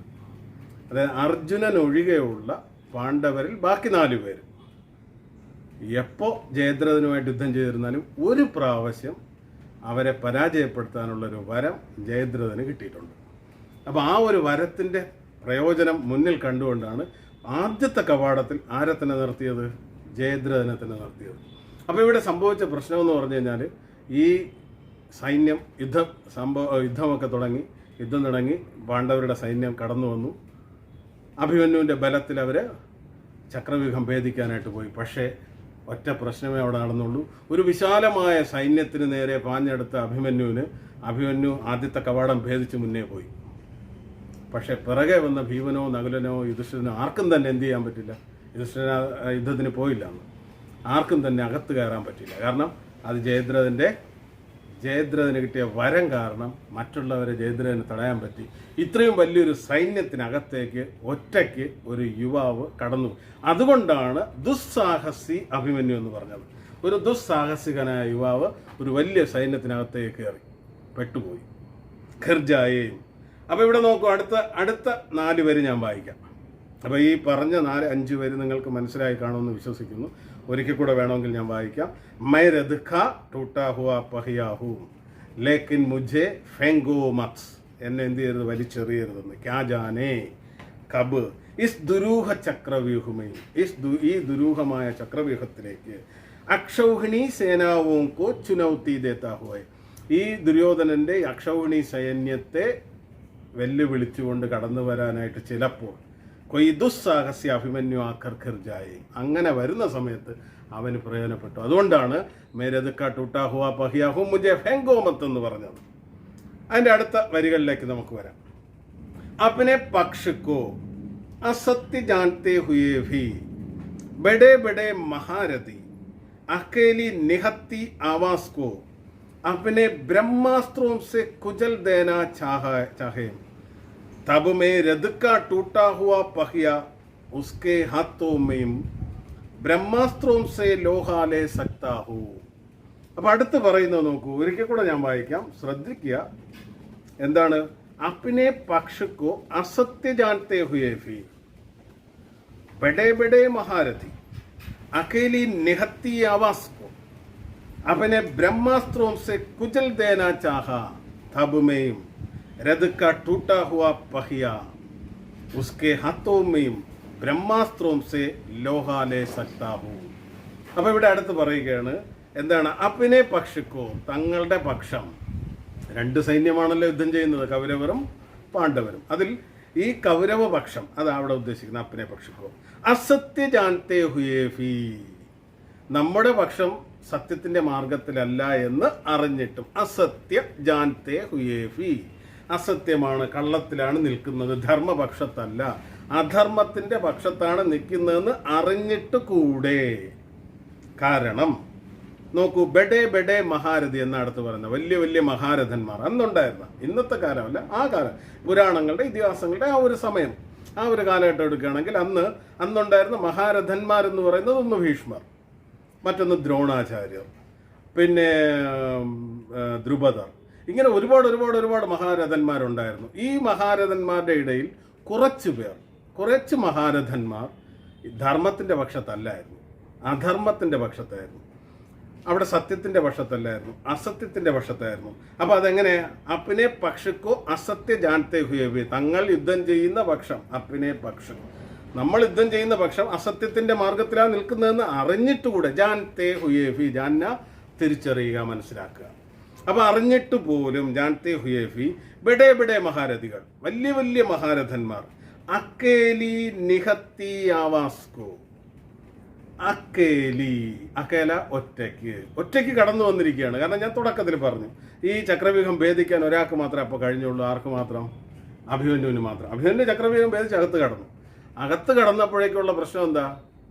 അതായത് അർജുനൻ ഒഴികെയുള്ള പാണ്ഡവരിൽ ബാക്കി 4 പേര് എപ്പോൾ ജയദ്രഥനുമായിട്ട് യുദ്ധം ചെയ്തിരുന്നാലും ഒരു പ്രാവശ്യം അവരെ പരാജയപ്പെടുത്താനുള്ളൊരു വരം ജയദ്രഥന് കിട്ടിയിട്ടുണ്ട്. അപ്പോൾ ആ ഒരു വരത്തിൻ്റെ പ്രയോജനം മുന്നിൽ കണ്ടുകൊണ്ടാണ് ആദ്യത്തെ കവാടത്തിൽ ആരെ തന്നെ നിർത്തിയത്? ജയദ്രഥനെ തന്നെ നിർത്തിയത്. അപ്പോൾ ഇവിടെ സംഭവിച്ച പ്രശ്നമെന്ന് പറഞ്ഞു കഴിഞ്ഞാൽ ഈ സൈന്യം യുദ്ധമൊക്കെ തുടങ്ങി. യുദ്ധം തുടങ്ങി. പാണ്ഡവരുടെ സൈന്യം കടന്നു വന്നു. അഭിമന്യുവിൻ്റെ ബലത്തിൽ അവർ ചക്രവ്യൂഹം ഭേദിക്കാനായിട്ട് പോയി. പക്ഷേ ഒറ്റ പ്രശ്നമേ അവിടെ നടന്നുള്ളൂ. ഒരു വിശാലമായ സൈന്യത്തിന് നേരെ പാഞ്ഞെടുത്ത അഭിമന്യു ആദ്യത്തെ കവാടം ഭേദിച്ച് മുന്നേ പോയി. പക്ഷേ പിറകെ വന്ന ഭീമനോ നകുലനോ യുധിഷ്ഠിരനോ ആർക്കും തന്നെ എന്ത് ചെയ്യാൻ പറ്റില്ല. യുധിഷ്ഠിരൻ യുദ്ധത്തിന് പോയില്ല. ആർക്കും തന്നെ അകത്ത് കയറാൻ പറ്റില്ല. കാരണം അത് ജയദ്രഥന് കിട്ടിയ വരം കാരണം മറ്റുള്ളവരെ ജയദ്രഥന് തടയാൻ പറ്റി. ഇത്രയും വലിയൊരു സൈന്യത്തിനകത്തേക്ക് ഒറ്റയ്ക്ക് ഒരു യുവാവ് കടന്നു. അതുകൊണ്ടാണ് ദുസ്സാഹസി അഭിമന്യു എന്ന് പറഞ്ഞത്. ഒരു ദുസ്സാഹസികനായ യുവാവ് ഒരു വലിയ സൈന്യത്തിനകത്തേക്ക് കയറി പെട്ടുപോയി, ഖിർജായെയും. അപ്പോൾ ഇവിടെ നോക്കൂ, അടുത്ത 4 വരി ഞാൻ വായിക്കാം. അപ്പോൾ ഈ പറഞ്ഞ 4-5 വരി നിങ്ങൾക്ക് മനസ്സിലായി കാണുമെന്ന് വിശ്വസിക്കുന്നു. ഒരിക്കൽ കൂടെ വേണമെങ്കിൽ ഞാൻ വായിക്കാം. മൈ രദ്ഖ ടൂട്ടാ ഹുവാ പഹിയാഹു ലേക്കിൻ മുझे ഫെങ്കോ മത്. എന്നെ എന്ത് ചെയ്യരുത്, വലിച്ചെറിയരുതെന്ന്. ക്യാ ജാനേ കബ് ഇസ് ദുരൂഹ ചക്രവ്യൂഹമേ, ഈ ദുരൂഹമായ ചക്രവ്യൂഹത്തിലേക്ക് അക്ഷൗഹിണി സേനാവും കോ ചുനൗത്തി ദേത്താ ഹുവേ, ഈ ദുര്യോധനന്റെ അക്ഷൗഹിണി സൈന്യത്തെ വെല്ലുവിളിച്ചുകൊണ്ട് കടന്നു വരാനായിട്ട് ചിലപ്പോൾ കൊയ് ദുസ്സാഹസ്യ അഭിമന്യു ആഖർ ഖിർജായി, അങ്ങനെ വരുന്ന സമയത്ത് അവന് പ്രയോജനപ്പെട്ടു. അതുകൊണ്ടാണ് മേരദ്ഖ ടൂട്ടാ ഹുവാ പഹിയാഹു മുझे ഫെങ്കോ മത് എന്ന് പറഞ്ഞത്. അതിൻ്റെ അടുത്ത വരികളിലേക്ക് നമുക്ക് വരാം. अपने पक्ष को असत्य जानते हुए भी बड़े बड़े महारथी अकेली निहत्ती आवाज को अपने ब्रह्मास्त्रों से कुचल देना चाहे तब में रथ का टूटा हुआ पहिया उसके हाथों में ब्रह्मास्त्रों से लोहा ले सकता हूँ. അപ്പോൾ അടുത്ത് പറയുന്നത് നോക്കൂ, ഒരിക്കൽ കൂടെ ഞാൻ വായിക്കാം, ശ്രദ്ധിക്കുക. എന്താണ്? अपने पक्ष को असत्य जानते हुए भी बड़े बड़े महारथी अकेली निहत्ती आवाज को अपने ब्रह्मास्त्रों से कुचल देना चाहा तब में रथ का टूटा हुआ पहिया उसके हाथों में ब्रह्मास्त्रों से लोहा ले सकता हूँ. അപ്പോൾ ഇവിടെ അടുത്ത് പറയുകയാണ്, എന്താണ്? അപ്പിനെ പക്ഷിക്കോ, തങ്ങളുടെ പക്ഷം. 2 സൈന്യമാണല്ലോ യുദ്ധം ചെയ്യുന്നത്, കൗരവരും പാണ്ഡവരും. അതിൽ ഈ കൗരവ പക്ഷം, അതാണ് അവിടെ ഉദ്ദേശിക്കുന്നത്. അപ്പിനെ പക്ഷിക്കോ അസത്യ ജാൻതേ ഹുയേ ഫി, നമ്മുടെ പക്ഷം സത്യത്തിന്റെ മാർഗത്തിലല്ല എന്ന് അറിഞ്ഞിട്ടും. അസത്യ ജാൻതേ ഹുയേ ഫി, അസത്യമാണ്, കള്ളത്തിലാണ് നിൽക്കുന്നത്, ധർമ്മപക്ഷത്തല്ല, അധർമ്മത്തിന്റെ പക്ഷത്താണ് നിൽക്കുന്നതെന്ന് അറിഞ്ഞിട്ട് കൂടെ. കാരണം നോക്കൂ, ബെഡേ ബെഡേ മഹാരഥി എന്ന അടുത്ത് പറയുന്നത് വലിയ വലിയ മഹാരഥന്മാർ അന്നുണ്ടായിരുന്ന, ഇന്നത്തെ കാലമല്ല, ആ കാലം, പുരാണങ്ങളുടെ ഇതിഹാസങ്ങളുടെ ആ ഒരു സമയം, ആ ഒരു കാലഘട്ടം എടുക്കുകയാണെങ്കിൽ അന്നുണ്ടായിരുന്ന മഹാരഥന്മാരെന്ന് പറയുന്നത് ഒന്ന് ഭീഷ്മർ, മറ്റൊന്ന് ദ്രോണാചാര്യർ, പിന്നെ ദ്രുപദർ, ഇങ്ങനെ ഒരുപാട് മഹാരഥന്മാരുണ്ടായിരുന്നു. ഈ മഹാരഥന്മാരുടെ ഇടയിൽ കുറച്ച് മഹാരഥന്മാർ ധർമ്മത്തിൻ്റെ പക്ഷത്തല്ലായിരുന്നു, അധർമ്മത്തിൻ്റെ പക്ഷത്തായിരുന്നു. അവിടെ സത്യത്തിന്റെ പക്ഷത്തല്ലായിരുന്നു, അസത്യത്തിന്റെ പക്ഷത്തായിരുന്നു. അപ്പൊ അതെങ്ങനെ? അപ്പിനെ പക്ഷക്കോ അസത്യ ജാൻതേ ഹുയേ, തങ്ങൾ യുദ്ധം ചെയ്യുന്ന പക്ഷം, അപ്പിനെ പക്ഷം, നമ്മൾ യുദ്ധം ചെയ്യുന്ന പക്ഷം അസത്യത്തിന്റെ മാർഗത്തിലാണ് നിൽക്കുന്നതെന്ന് അറിഞ്ഞിട്ടുകൂടെ. ജാൻതേ ഹുയേ ഫി, ജാന്ന തിരിച്ചറിയുക, മനസ്സിലാക്കുക. അപ്പൊ അറിഞ്ഞിട്ട് പോലും ജാൻതേ ഹുയേ ഫി ബഡേ ബഡേ മഹാരഥികൾ, വലിയ വലിയ മഹാരഥന്മാർ, അക്കേലി നിഹത്തി ആവാസ്കോ, അക്കേല ഒറ്റയ്ക്ക് കടന്നു വന്നിരിക്കുകയാണ്. കാരണം ഞാൻ തുടക്കത്തിൽ പറഞ്ഞു, ഈ ചക്രവ്യൂഹം ഭേദിക്കാൻ ഒരാൾക്ക് മാത്രമേ അപ്പോൾ കഴിഞ്ഞുള്ളൂ. ആർക്ക് മാത്രം? അഭിമന്യുവിന് മാത്രം. അഭിമന്യു ചക്രവ്യൂഹം ഭേദിച്ച് അകത്ത് കടന്നപ്പോഴേക്കുള്ള പ്രശ്നം എന്താ?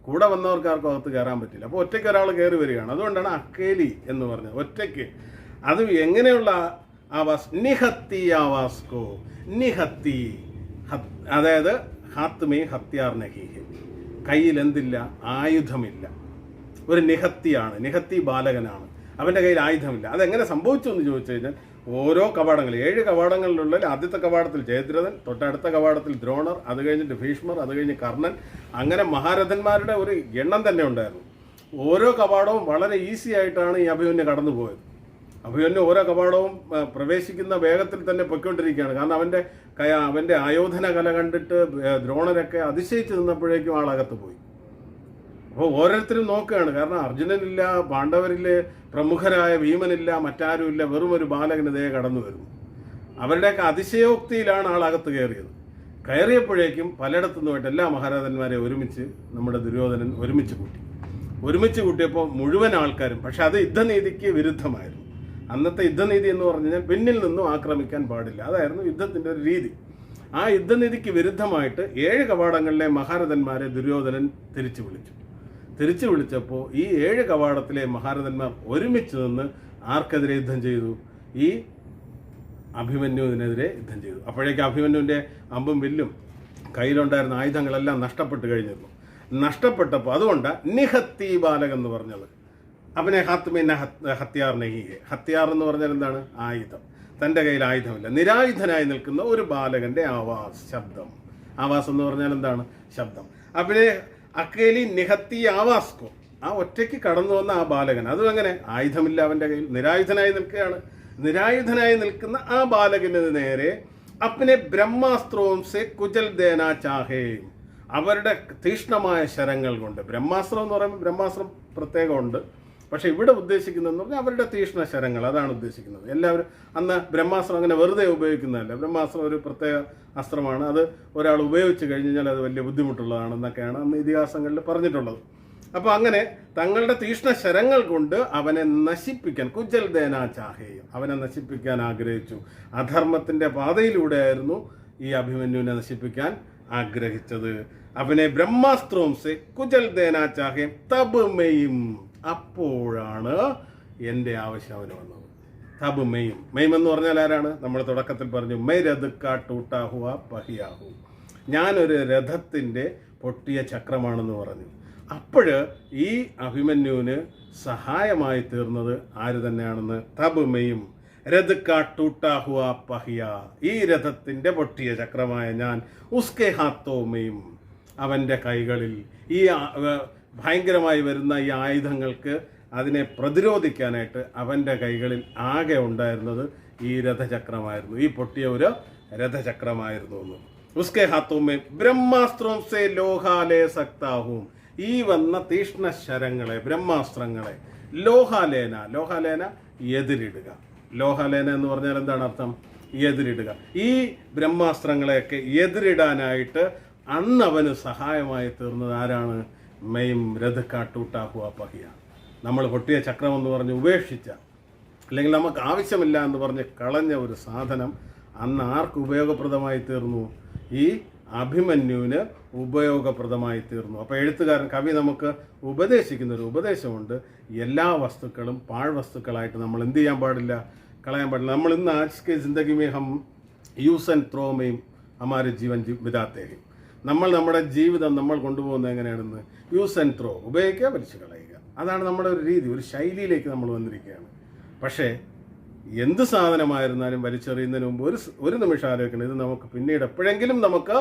കൂടെ വന്നവർക്ക് ആർക്കും അകത്ത് കയറാൻ പറ്റില്ല. അപ്പോൾ ഒറ്റയ്ക്ക് ഒരാൾ കയറി വരികയാണ്. അതുകൊണ്ടാണ് അക്കേലി എന്ന് പറഞ്ഞത്, ഒറ്റയ്ക്ക്. അത് എങ്ങനെയുള്ള ആവാസ്? നിഹത്തി ആവാസ്കോ, നിഹത്തി, അതായത് ഹാത്ത് ഹത്യാർ നഹീഹ്, കയ്യിൽ എന്തില്ല? ആയുധമില്ല. ഒരു നിഹത്തിയാണ്, നിഹത്തി ബാലകനാണ്, അവൻ്റെ കയ്യിൽ ആയുധമില്ല. അതെങ്ങനെ സംഭവിച്ചു എന്ന് ചോദിച്ചു കഴിഞ്ഞാൽ, ഓരോ കവാടങ്ങൾ, 7 കവാടങ്ങളിലുള്ള ആദ്യത്തെ കവാടത്തിൽ ജയദ്രഥൻ, തൊട്ടടുത്ത കവാടത്തിൽ ദ്രോണർ, അത് കഴിഞ്ഞിട്ട് ഭീഷ്മർ, അത് കഴിഞ്ഞ് കർണൻ, അങ്ങനെ മഹാരഥന്മാരുടെ ഒരു എണ്ണം തന്നെ ഉണ്ടായിരുന്നു. ഓരോ കവാടവും വളരെ ഈസി ആയിട്ടാണ് ഈ അഭിമന്യു കടന്നുപോയത്. അഭിമന്യു ഓരോ കവാടവും പ്രവേശിക്കുന്ന വേഗത്തിൽ തന്നെ പൊയ്ക്കൊണ്ടിരിക്കുകയാണ്. കാരണം അവൻ്റെ ആയോധന കല കണ്ടിട്ട് ദ്രോണരൊക്കെ അതിശയിച്ച് നിന്നപ്പോഴേക്കും ആളകത്ത് പോയി. അപ്പോൾ ഓരോരുത്തരും നോക്കുകയാണ്. കാരണം അർജുനനില്ല, പാണ്ഡവരില്ല, പ്രമുഖരായ ഭീമനില്ല, മറ്റാരുമില്ല, വെറും ഒരു ബാലകന് ഇതേ കടന്നു വരുന്നു. അവരുടെയൊക്കെ അതിശയോക്തിയിലാണ് ആളകത്ത് കയറിയപ്പോഴേക്കും പലയിടത്തുനിന്നുമായിട്ട് എല്ലാ മഹാരാജന്മാരെ നമ്മുടെ ദുര്യോധനൻ ഒരുമിച്ച് കൂട്ടിയപ്പോൾ മുഴുവൻ ആൾക്കാരും, പക്ഷെ അത് യുദ്ധനീതിക്ക് വിരുദ്ധമായിരുന്നു. അന്നത്തെ യുദ്ധനീതി എന്ന് പറഞ്ഞു കഴിഞ്ഞാൽ പിന്നിൽ നിന്നും ആക്രമിക്കാൻ പാടില്ല, അതായിരുന്നു യുദ്ധത്തിൻ്റെ ഒരു രീതി. ആ യുദ്ധനീതിക്ക് വിരുദ്ധമായിട്ട് 7 കവാടങ്ങളിലെ മഹാരഥന്മാരെ ദുര്യോധനൻ തിരിച്ചു വിളിച്ചപ്പോൾ ഈ 7 കവാടത്തിലെ മഹാരഥന്മാർ ഒരുമിച്ച് നിന്ന് ആർക്കെതിരെ യുദ്ധം ചെയ്തു? ഈ അഭിമന്യുവിനെതിരെ യുദ്ധം ചെയ്തു. അപ്പോഴേക്ക് അഭിമന്യുവിൻ്റെ അമ്പും വില്ലും കയ്യിലുണ്ടായിരുന്ന ആയുധങ്ങളെല്ലാം നഷ്ടപ്പെട്ട് കഴിഞ്ഞിരുന്നു. നഷ്ടപ്പെട്ടപ്പോൾ അതുകൊണ്ട് നിഹത്തി ബാലകൻ എന്ന് പറഞ്ഞത് അവനെ ഹാത്മിനെ ഹത്യാർ നെഹിയെ. ഹത്യാർ എന്ന് പറഞ്ഞാൽ എന്താണ്? ആയുധം. തൻ്റെ കയ്യിൽ ആയുധമില്ല, നിരായുധനായി നിൽക്കുന്ന ഒരു ബാലകൻ്റെ ആവാസ്, ശബ്ദം. ആവാസ് എന്ന് പറഞ്ഞാൽ എന്താണ്? ശബ്ദം. അവനെ അക്കേലി നിഹത്തി ആവാസ്കോ, ആ ഒറ്റയ്ക്ക് കടന്നു വന്ന ആ ബാലകൻ. അതും എങ്ങനെ? ആയുധമില്ല അവൻ്റെ കയ്യിൽ, നിരായുധനായി നിൽക്കുകയാണ്. നിരായുധനായി നിൽക്കുന്ന ആ ബാലകന് നേരെ അപ്പനെ ബ്രഹ്മാസ്ത്രവും സെ കുജൽ ദേന ചാഹേ, അവരുടെ തീഷ്ണമായ ശരങ്ങൾ കൊണ്ട്. ബ്രഹ്മാസ്ത്രം എന്ന് പറയുമ്പോൾ ബ്രഹ്മാസ്ത്രം പ്രത്യേകമുണ്ട്, പക്ഷെ ഇവിടെ ഉദ്ദേശിക്കുന്നതെന്ന് പറഞ്ഞാൽ അവരുടെ തീഷ്ണ ശരങ്ങൾ, അതാണ് ഉദ്ദേശിക്കുന്നത്. എല്ലാവരും അന്ന് ബ്രഹ്മാസ്ത്രം അങ്ങനെ വെറുതെ ഉപയോഗിക്കുന്നതല്ല. ബ്രഹ്മാസ്ത്രം ഒരു പ്രത്യേക അസ്ത്രമാണ്. അത് ഒരാൾ ഉപയോഗിച്ച് കഴിഞ്ഞ് കഴിഞ്ഞാൽ അത് വലിയ ബുദ്ധിമുട്ടുള്ളതാണെന്നൊക്കെയാണ് അന്ന് ഇതിഹാസങ്ങളിൽ പറഞ്ഞിട്ടുള്ളത്. അപ്പോൾ അങ്ങനെ തങ്ങളുടെ തീഷ്ണ ശരങ്ങൾ കൊണ്ട് അവനെ നശിപ്പിക്കാൻ, കുജൽ ദേനാ ചാഹേയും, അവനെ നശിപ്പിക്കാൻ ആഗ്രഹിച്ചു. അധർമ്മത്തിൻ്റെ പാതയിലൂടെയായിരുന്നു ഈ അഭിമന്യുവിനെ നശിപ്പിക്കാൻ ആഗ്രഹിച്ചത്. അവനെ ബ്രഹ്മാസ്ത്രവും സെ കുജൽ ദേനാ ചാഹേയും തബ് മെയും, അപ്പോഴാണ് എൻ്റെ ആവശ്യം അവന് വന്നത്. തബ് മെയും. മെയും എന്ന് പറഞ്ഞാൽ ആരാണ്? നമ്മൾ തുടക്കത്തിൽ പറഞ്ഞു, മൈ രഥുക്കാ ടൂട്ടാഹുവ പഹിയാഹു, ഞാനൊരു രഥത്തിൻ്റെ പൊട്ടിയ ചക്രമാണെന്ന് പറഞ്ഞു. അപ്പോൾ ഈ അഭിമന്യുവിന് സഹായമായി തീർന്നത് ആര് തന്നെയാണെന്ന്? തബ് മെയും രഥുക്കാ ടൂട്ടാഹുവ പഹിയ, ഈ രഥത്തിൻ്റെ പൊട്ടിയ ചക്രമായ ഞാൻ, ഉസ്കെ ഹാത്തോ മെയും, അവൻ്റെ കൈകളിൽ ഈ ഭയങ്കരമായി വരുന്ന ഈ ആയുധങ്ങൾക്ക് അതിനെ പ്രതിരോധിക്കാനായിട്ട് അവൻ്റെ കൈകളിൽ ആകെ ഉണ്ടായിരുന്നത് ഈ രഥചക്രമായിരുന്നു, ഈ പൊട്ടിയ ഒരു രഥചക്രമായിരുന്നു എന്ന്. ഉസ്കെ ഹാത്തോമേ ബ്രഹ്മാസ്ത്രം സേ ലോഹാലേ സക്താഹും, ഈ വന്ന തീഷ്ണ ശരങ്ങളെ, ബ്രഹ്മാസ്ത്രങ്ങളെ, ലോഹാലേന, ലോഹാലേന എതിരിടുക. ലോഹാലേന എന്ന് പറഞ്ഞാൽ എന്താണ് അർത്ഥം? എതിരിടുക. ഈ ബ്രഹ്മാസ്ത്രങ്ങളെയൊക്കെ എതിരിടാനായിട്ട് അന്ന് അവന് സഹായമായി തീർന്നത് ആരാണ്? മെയിം രഥുക്കാ ടൂട്ടാഹുവ പഹിയ. നമ്മൾ പൊട്ടിയ ചക്രം എന്ന് പറഞ്ഞ് ഉപേക്ഷിച്ച, അല്ലെങ്കിൽ നമുക്ക് ആവശ്യമില്ല എന്ന് പറഞ്ഞ് കളഞ്ഞ ഒരു സാധനം അന്ന് ആർക്ക് ഉപയോഗപ്രദമായി തീർന്നു? ഈ അഭിമന്യുവിന് ഉപയോഗപ്രദമായി തീർന്നു. അപ്പോൾ എഴുത്തുകാരൻ, കവി നമുക്ക് ഉപദേശിക്കുന്നൊരു ഉപദേശമുണ്ട്. എല്ലാ വസ്തുക്കളും പാഴ്വസ്തുക്കളായിട്ട് നമ്മൾ എന്ത് ചെയ്യാൻ പാടില്ല? കളയാൻ പാടില്ല. നമ്മൾ ഇന്ന് ആജ് കെ ജിന്ദഗി മേ ഹം യൂസ് ആൻഡ് ത്രോ മെയും ഹമാരെ ജീവൻ ബിതാത്തേ ഹെ. നമ്മുടെ ജീവിതം നമ്മൾ കൊണ്ടുപോകുന്നത് എങ്ങനെയാണെന്ന്? യൂസ് ആൻഡ് ത്രോ, ഉപയോഗിക്കുക, വലിച്ചു കളയുക. അതാണ് നമ്മുടെ ഒരു രീതി, ഒരു ശൈലിയിലേക്ക് നമ്മൾ വന്നിരിക്കുകയാണ്. പക്ഷേ എന്ത് സാധനമായിരുന്നാലും വലിച്ചെറിയുന്നതിന് മുമ്പ് ഒരു നിമിഷം ആലോചിക്കണം, ഇത് നമുക്ക് പിന്നീട് എപ്പോഴെങ്കിലും നമുക്ക്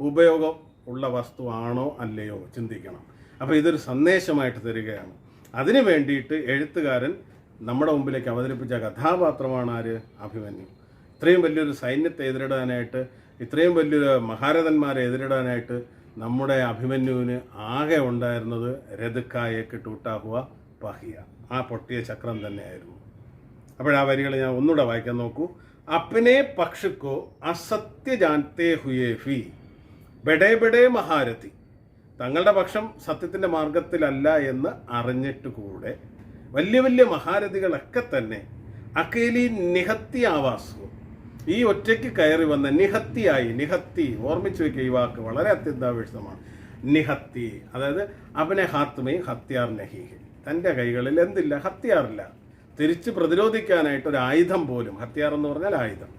ഉപയോഗം ഉള്ള വസ്തു ആണോ അല്ലയോ ചിന്തിക്കണം. അപ്പോൾ ഇതൊരു സന്ദേശമായിട്ട് തരികയാണ്. അതിനു വേണ്ടിയിട്ട് എഴുത്തുകാരൻ നമ്മുടെ മുമ്പിലേക്ക് അവതരിപ്പിച്ച കഥാപാത്രമാണ് ആര്? അഭിമന്യു. ഇത്രയും വലിയൊരു സൈന്യത്തെ എതിരിടാനായിട്ട്, ഇത്രയും വലിയൊരു മഹാരഥന്മാരെ എതിരിടാനായിട്ട് നമ്മുടെ അഭിമന്യുവിന് ആകെ ഉണ്ടായിരുന്നത് രഥുക്കായേക്ക് ടൂട്ടാഹുവ പഹിയ, ആ പൊട്ടിയ ചക്രം തന്നെയായിരുന്നു. അപ്പോഴാ വരികൾ ഞാൻ ഒന്നുകൂടെ വായിക്കാൻ നോക്കൂ. അപ്പനെ പക്ഷിക്കോ അസത്യ ജാൻതേ ഹുയേ ഫി ബഡേ ബഡേ മഹാരഥി, തങ്ങളുടെ പക്ഷം സത്യത്തിൻ്റെ മാർഗത്തിലല്ല എന്ന് അറിഞ്ഞിട്ട് കൂടെ വലിയ വലിയ മഹാരഥികളൊക്കെ തന്നെ അക്കേലി നിഹത്തി ആവാസവും, ഈ ഒറ്റയ്ക്ക് കയറി വന്ന നിഹത്തിയായി, നിഹത്തി ഓർമ്മിച്ചു വയ്ക്കുക, ഈ വാക്ക് വളരെ അത്യന്താപേക്ഷിതമാണ്. നിഹത്തി, അതായത് അവനെ ഹാത്മേ ഹത്യാർ നഹീഹ്, തൻ്റെ കൈകളിൽ എന്തില്ല? ഹത്യാറില്ല. തിരിച്ച് പ്രതിരോധിക്കാനായിട്ട് ഒരു ആയുധം പോലും, ഹത്യാർ എന്ന് പറഞ്ഞാൽ ആയുധം,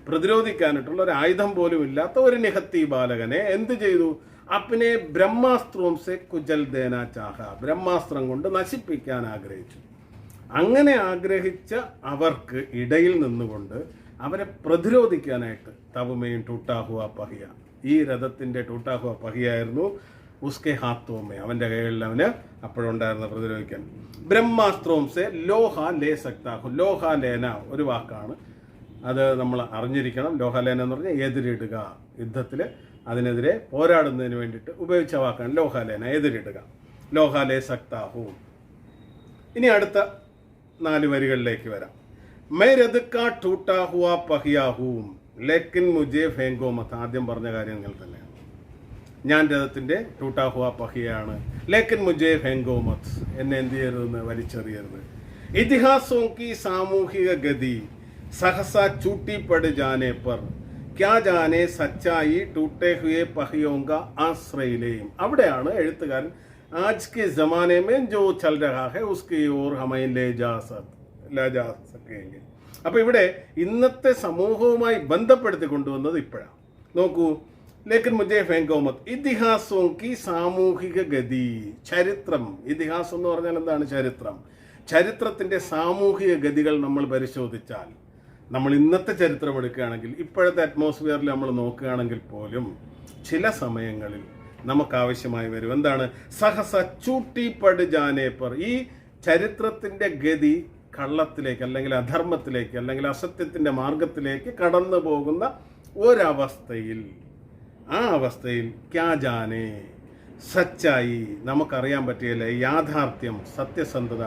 പ്രതിരോധിക്കാനായിട്ടുള്ള ഒരു ആയുധം പോലും ഇല്ലാത്ത ഒരു നിഹത്തി ബാലകനെ എന്ത് ചെയ്തു? അപ്പനെ ബ്രഹ്മാസ്ത്രവും സെ കുജൽ ദേന ചാഹ, ബ്രഹ്മാസ്ത്രം കൊണ്ട് നശിപ്പിക്കാൻ ആഗ്രഹിച്ചു. അങ്ങനെ ആഗ്രഹിച്ച അവർക്ക് ഇടയിൽ നിന്നുകൊണ്ട് അവരെ പ്രതിരോധിക്കാനായിട്ട് തവുമയും ടൂട്ടാഹുവ പഹിയ, ഈ രഥത്തിൻ്റെ ടൂട്ടാഹുവ പഹിയായിരുന്നു ഉസ്കെ ഹാത്തോമേ, അവൻ്റെ കൈകളിൽ അവന് അപ്പോഴുണ്ടായിരുന്ന പ്രതിരോധിക്കാൻ. ബ്രഹ്മാസ്ത്രവും സെ ലോഹ ലേ സക്താഹു, ലോഹാലേന ഒരു വാക്കാണ്, അത് നമ്മൾ അറിഞ്ഞിരിക്കണം. ലോഹാലേന എന്ന് പറഞ്ഞാൽ എതിരിടുക, യുദ്ധത്തിൽ അതിനെതിരെ പോരാടുന്നതിന് വേണ്ടിയിട്ട് ഉപയോഗിച്ച വാക്കാണ് ലോഹാലേന, എതിരിടുക. ലോഹാലേ സക്താഹു. ഇനി അടുത്ത 4 വരികളിലേക്ക് വരാം. മൈ രഥുക്കാ ടൂട്ടാ ഹുവ പഹിയാഹൂം ലേക്കിൻ മുജേ ഫേങ്കോ മത്ത്, ആദ്യം പറഞ്ഞ കാര്യങ്ങൾ തന്നെയാണ്. ഞാൻ രഥത്തിൻ്റെ ടൂട്ടാ ഹുവ പഹിയാണ്, ലേക്കിൻ മുജേ ഫേങ്കോ മത്ത്, എന്നെ എന്ത് ചെയ്യരുതെന്ന്, വലിച്ചെറിയരുത്. ഇതിഹാസോं की സാമൂഹിക ഗതി സഹസ ചൂട്ടി പട് ജാനെ പർ ക്യാ ജാനെ സച്ചായി ടൂട്ടേ ഹുയെ പഹിയോങ്ക ആശ്രയിലേയും. അവിടെയാണ് എഴുത്തുകാരൻ ആജ് കെ ജമാനെ മേ ജോ ചൽ രഹാ ഹെ ഉസ്കി ഓർ ഹമൈൻ ലേ ജാ സക്കേംഗെ, അപ്പോൾ ഇവിടെ ഇന്നത്തെ സമൂഹവുമായി ബന്ധപ്പെടുത്തി കൊണ്ടുവന്നത് ഇപ്പോഴാണ്. നോക്കൂ, ലേക്കിൻ മുജേ ഫെങ്കോമത് ഇതിഹാസവും കി സാമൂഹിക ഗതി. ചരിത്രം, ഇതിഹാസം എന്ന് പറഞ്ഞാൽ എന്താണ്? ചരിത്രം. ചരിത്രത്തിൻ്റെ സാമൂഹിക ഗതികൾ നമ്മൾ പരിശോധിച്ചാൽ, നമ്മൾ ഇന്നത്തെ ചരിത്രം എടുക്കുകയാണെങ്കിൽ, ഇപ്പോഴത്തെ അറ്റ്മോസ്ഫിയറിൽ നമ്മൾ നോക്കുകയാണെങ്കിൽ പോലും ചില സമയങ്ങളിൽ നമുക്ക് ആവശ്യമായി വരും. എന്താണ്? സഹസ ചൂട്ടിപ്പട് ജാനേപ്പർ. ഈ ചരിത്രത്തിൻ്റെ ഗതി കള്ളത്തിലേക്ക്, അല്ലെങ്കിൽ അധർമ്മത്തിലേക്ക്, അല്ലെങ്കിൽ അസത്യത്തിൻ്റെ മാർഗത്തിലേക്ക് കടന്നു പോകുന്ന ഒരവസ്ഥയിൽ, ആ അവസ്ഥയിൽ ക്യാ ജാനേ, സച്ചായി, നമുക്കറിയാൻ പറ്റിയല്ലേ, യാഥാർത്ഥ്യം, സത്യസന്ധത,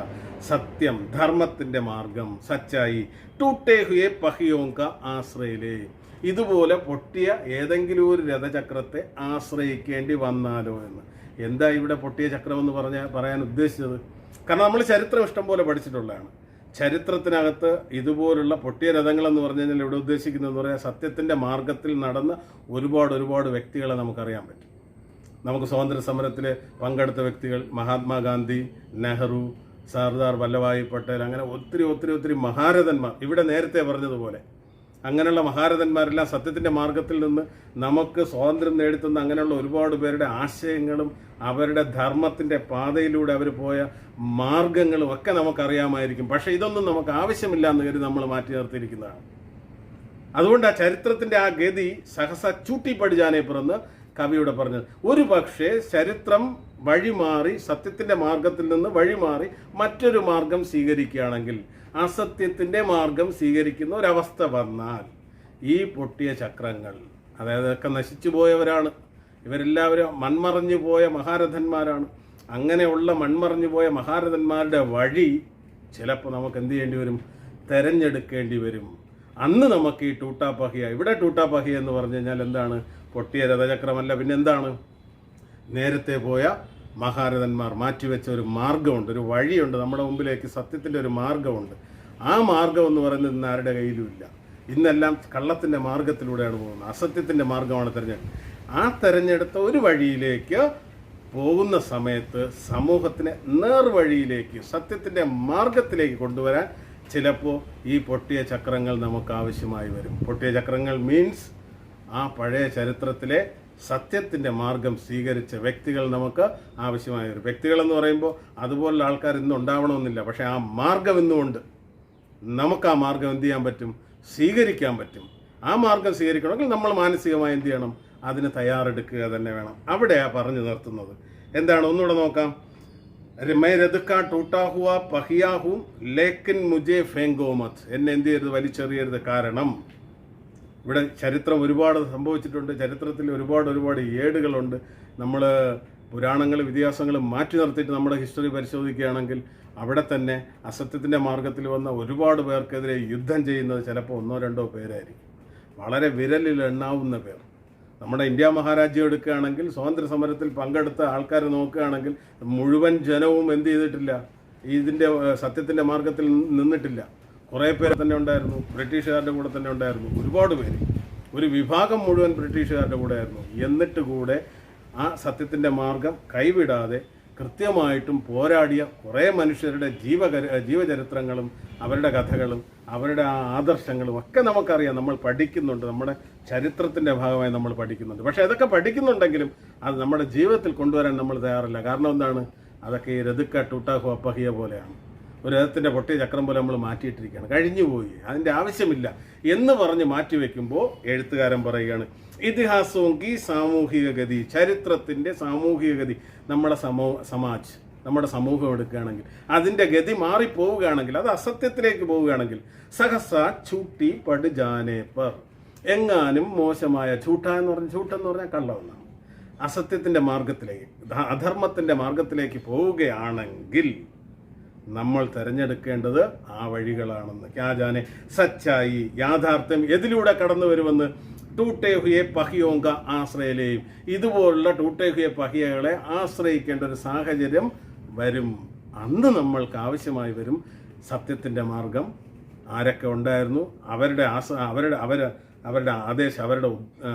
സത്യം, ധർമ്മത്തിൻ്റെ മാർഗം, സച്ചായി, ടൂട്ടേ ഹുയെ പഹിയോങ്ക ആശ്രയിലേ. ഇതുപോലെ പൊട്ടിയ ഏതെങ്കിലും ഒരു രഥചക്രത്തെ ആശ്രയിക്കേണ്ടി വന്നാലോ എന്ന്. എന്താ ഇവിടെ പൊട്ടിയ ചക്രം എന്ന് പറയാൻ ഉദ്ദേശിച്ചത്? കാരണം നമ്മൾ ചരിത്രം ഇഷ്ടം പോലെ പഠിച്ചിട്ടുള്ളതാണ്. ചരിത്രത്തിനകത്ത് ഇതുപോലുള്ള പൊട്ടിയ രഥങ്ങളെന്ന് പറഞ്ഞു കഴിഞ്ഞാൽ ഇവിടെ ഉദ്ദേശിക്കുന്നതെന്ന് പറയാൻ സത്യത്തിൻ്റെ മാർഗത്തിൽ നടന്ന ഒരുപാട് വ്യക്തികളെ നമുക്കറിയാൻ പറ്റും. നമുക്ക് സ്വാതന്ത്ര്യ സമരത്തിൽ പങ്കെടുത്ത വ്യക്തികൾ, മഹാത്മാഗാന്ധി, നെഹ്റു, സർദാർ വല്ലഭായ് പട്ടേൽ, അങ്ങനെ ഒത്തിരി മഹാരഥന്മാർ. ഇവിടെ നേരത്തെ പറഞ്ഞതുപോലെ അങ്ങനെയുള്ള മഹാരഥന്മാരെല്ലാം സത്യത്തിൻ്റെ മാർഗത്തിൽ നിന്ന് നമുക്ക് സ്വാതന്ത്ര്യം നേടിത്തുന്ന അങ്ങനെയുള്ള ഒരുപാട് പേരുടെ ആശയങ്ങളും അവരുടെ ധർമ്മത്തിൻ്റെ പാതയിലൂടെ അവർ പോയ മാർഗങ്ങളും ഒക്കെ നമുക്കറിയാമായിരിക്കും. പക്ഷേ ഇതൊന്നും നമുക്ക് ആവശ്യമില്ല എന്ന് കരുതി നമ്മൾ മാറ്റി നിർത്തിയിരിക്കുന്നതാണ്. അതുകൊണ്ട് ആ ചരിത്രത്തിൻ്റെ ആ ഗതി സഹസ ചൂട്ടിപ്പടിജാനെ പിറന്ന് കവിയുടെ പറഞ്ഞത്. ഒരു പക്ഷേ ചരിത്രം വഴിമാറി, സത്യത്തിൻ്റെ മാർഗത്തിൽ നിന്ന് വഴിമാറി മറ്റൊരു മാർഗം സ്വീകരിക്കുകയാണെങ്കിൽ, അസത്യത്തിൻ്റെ മാർഗം സ്വീകരിക്കുന്ന ഒരവസ്ഥ വന്നാൽ, ഈ പൊട്ടിയ ചക്രങ്ങൾ, അതായത് ഒക്കെ നശിച്ചു പോയവരാണ് ഇവരെല്ലാവരും, മൺമറഞ്ഞു പോയ മഹാരഥന്മാരാണ്. അങ്ങനെയുള്ള മൺമറഞ്ഞു പോയ മഹാരഥന്മാരുടെ വഴി ചിലപ്പോൾ നമുക്ക് എന്ത് ചെയ്യേണ്ടി വരും? തെരഞ്ഞെടുക്കേണ്ടി വരും. അന്ന് നമുക്ക് ഈ ടൂട്ടാപ്പഹിയ, ഇവിടെ ടൂട്ടാപ്പഹിയ എന്ന് പറഞ്ഞു കഴിഞ്ഞാൽ എന്താണ്? പൊട്ടിയ രഥചക്രമല്ല, പിന്നെ എന്താണ്? നേരത്തെ പോയ മഹാരഥന്മാർ മാറ്റിവെച്ച ഒരു മാർഗമുണ്ട്, ഒരു വഴിയുണ്ട് നമ്മുടെ മുമ്പിലേക്ക്, സത്യത്തിൻ്റെ ഒരു മാർഗമുണ്ട്. ആ മാർഗം എന്ന് പറയുന്നത് ഇന്ന് ആരുടെ കയ്യിലും ഇല്ല. ഇന്നെല്ലാം കള്ളത്തിൻ്റെ മാർഗത്തിലൂടെയാണ് പോകുന്നത്, അസത്യത്തിൻ്റെ മാർഗമാണ് തിരഞ്ഞെടുത്തത്. ആ തിരഞ്ഞെടുത്ത ഒരു വഴിയിലേക്ക് പോകുന്ന സമയത്ത് സമൂഹത്തിനെ നേർവഴിയിലേക്ക്, സത്യത്തിൻ്റെ മാർഗത്തിലേക്ക് കൊണ്ടുവരാൻ ചിലപ്പോൾ ഈ പൊട്ടിയ ചക്രങ്ങൾ നമുക്ക് ആവശ്യമായി വരും. പൊട്ടിയ ചക്രങ്ങൾ മീൻസ് ആ പഴയ ചരിത്രത്തിലെ സത്യത്തിൻ്റെ മാർഗം സ്വീകരിച്ച വ്യക്തികൾ നമുക്ക് ആവശ്യമായി വരും. വ്യക്തികളെന്ന് പറയുമ്പോൾ അതുപോലുള്ള ആൾക്കാർ ഇന്ന് ഉണ്ടാവണമെന്നില്ല, പക്ഷേ ആ മാർഗം ഇന്നുമുണ്ട്. നമുക്ക് ആ മാർഗം എന്ത് ചെയ്യാൻ പറ്റും? സ്വീകരിക്കാൻ പറ്റും. ആ മാർഗം സ്വീകരിക്കണമെങ്കിൽ നമ്മൾ മാനസികമായി എന്ത് ചെയ്യണം? അതിന് തയ്യാറെടുക്കുക തന്നെ വേണം. അവിടെയാണ് പറഞ്ഞു നിർത്തുന്നത്. എന്താണ്? ഒന്നുകൂടെ നോക്കാം. മൈ രതുക്കാ ടൂട്ടാ ഹുവാ പഹിയാ ഹൂ ലേക്കിൻ മുജേ ഫെങ്കോ മത്. എന്നെ എന്ത് ചെയ്യരുത്? വലിച്ചെറിയരുത്. കാരണം ഇവിടെ ചരിത്രം ഒരുപാട് സംഭവിച്ചിട്ടുണ്ട്. ചരിത്രത്തിൽ ഒരുപാട് ഏടുകളുണ്ട്. നമ്മൾ പുരാണങ്ങളും ഇതിഹാസങ്ങളും മാറ്റി നിർത്തിയിട്ട് നമ്മുടെ ഹിസ്റ്ററി പരിശോധിക്കുകയാണെങ്കിൽ അവിടെ തന്നെ അസത്യത്തിൻ്റെ മാർഗത്തിൽ വന്ന ഒരുപാട് പേർക്കെതിരെ യുദ്ധം ചെയ്യുന്നത് ചിലപ്പോൾ 1-2 പേരായിരിക്കും. വളരെ വിരലിൽ എണ്ണാവുന്ന പേർ. നമ്മുടെ ഇന്ത്യ മഹാരാജ്യം എടുക്കുകയാണെങ്കിൽ, സ്വാതന്ത്ര്യ സമരത്തിൽ പങ്കെടുത്ത ആൾക്കാർ നോക്കുകയാണെങ്കിൽ മുഴുവൻ ജനവും എന്ത് ചെയ്തിട്ടില്ല? ഇതിൻ്റെ സത്യത്തിൻ്റെ മാർഗത്തിൽ നിന്നിട്ടില്ല. കുറേ പേര് തന്നെ ഉണ്ടായിരുന്നു, ബ്രിട്ടീഷുകാരുടെ കൂടെ തന്നെ ഉണ്ടായിരുന്നു. ഒരുപാട് പേര്, ഒരു വിഭാഗം മുഴുവൻ ബ്രിട്ടീഷുകാരുടെ കൂടെ ആയിരുന്നു. എന്നിട്ട് കൂടെ ആ സത്യത്തിൻ്റെ മാർഗം കൈവിടാതെ കൃത്യമായിട്ടും പോരാടിയ കുറേ മനുഷ്യരുടെ ജീവചരിത്രങ്ങളും അവരുടെ കഥകളും അവരുടെ ആ ആദർശങ്ങളും ഒക്കെ നമുക്കറിയാം. നമ്മൾ പഠിക്കുന്നുണ്ട്, നമ്മുടെ ചരിത്രത്തിൻ്റെ ഭാഗമായി നമ്മൾ പഠിക്കുന്നുണ്ട്. പക്ഷേ അതൊക്കെ പഠിക്കുന്നുണ്ടെങ്കിലും അത് നമ്മുടെ ജീവിതത്തിൽ കൊണ്ടുവരാൻ നമ്മൾ തയ്യാറില്ല. കാരണം എന്താണ്? അതൊക്കെ ഈ രതുക്ക ടൂട്ടാഹു അപ്പഹിയ പോലെയാണ്. ഒരു രഥത്തിൻ്റെ പൊട്ടിയ ചക്രം പോലെ നമ്മൾ മാറ്റിയിട്ടിരിക്കുകയാണ്. കഴിഞ്ഞുപോയി, അതിൻ്റെ ആവശ്യമില്ല എന്ന് പറഞ്ഞ് മാറ്റിവെക്കുമ്പോൾ എഴുത്തുകാരൻ പറയുകയാണ്, ഇതിഹാസവും ഈ സാമൂഹിക ഗതി, ചരിത്രത്തിൻ്റെ സാമൂഹിക ഗതി, നമ്മുടെ സമാജ്, നമ്മുടെ സമൂഹം എടുക്കുകയാണെങ്കിൽ അതിൻ്റെ ഗതി മാറിപ്പോവുകയാണെങ്കിൽ, അത് അസത്യത്തിലേക്ക് പോവുകയാണെങ്കിൽ, സഹസ ചൂട്ടി പട് ജാനേപ്പർ, എങ്ങാനും മോശമായ ചൂട്ടെന്ന് പറഞ്ഞാൽ കള്ളമെന്നാണ്, അസത്യത്തിൻ്റെ മാർഗത്തിലേക്ക്, അധർമ്മത്തിൻ്റെ മാർഗത്തിലേക്ക് പോവുകയാണെങ്കിൽ നമ്മൾ തിരഞ്ഞെടുക്കേണ്ടത് ആ വഴികളാണെന്ന്. ക്യാ ജാനെ സച്ചായി, യാഥാർത്ഥ്യം എതിലൂടെ കടന്നു വരുമെന്ന്. ടൂട്ടേ ഹുയെ പഹിയോങ്ക ആശ്രയിലെയും, ഇതുപോലുള്ള ടൂട്ടേ ഹുയെ പഹിയകളെ ആശ്രയിക്കേണ്ട ഒരു സാഹചര്യം വരും. അന്ന് നമ്മൾക്ക് ആവശ്യമായി വരും സത്യത്തിൻ്റെ മാർഗം. ആരൊക്കെ ഉണ്ടായിരുന്നു, അവരുടെ ആദേശം,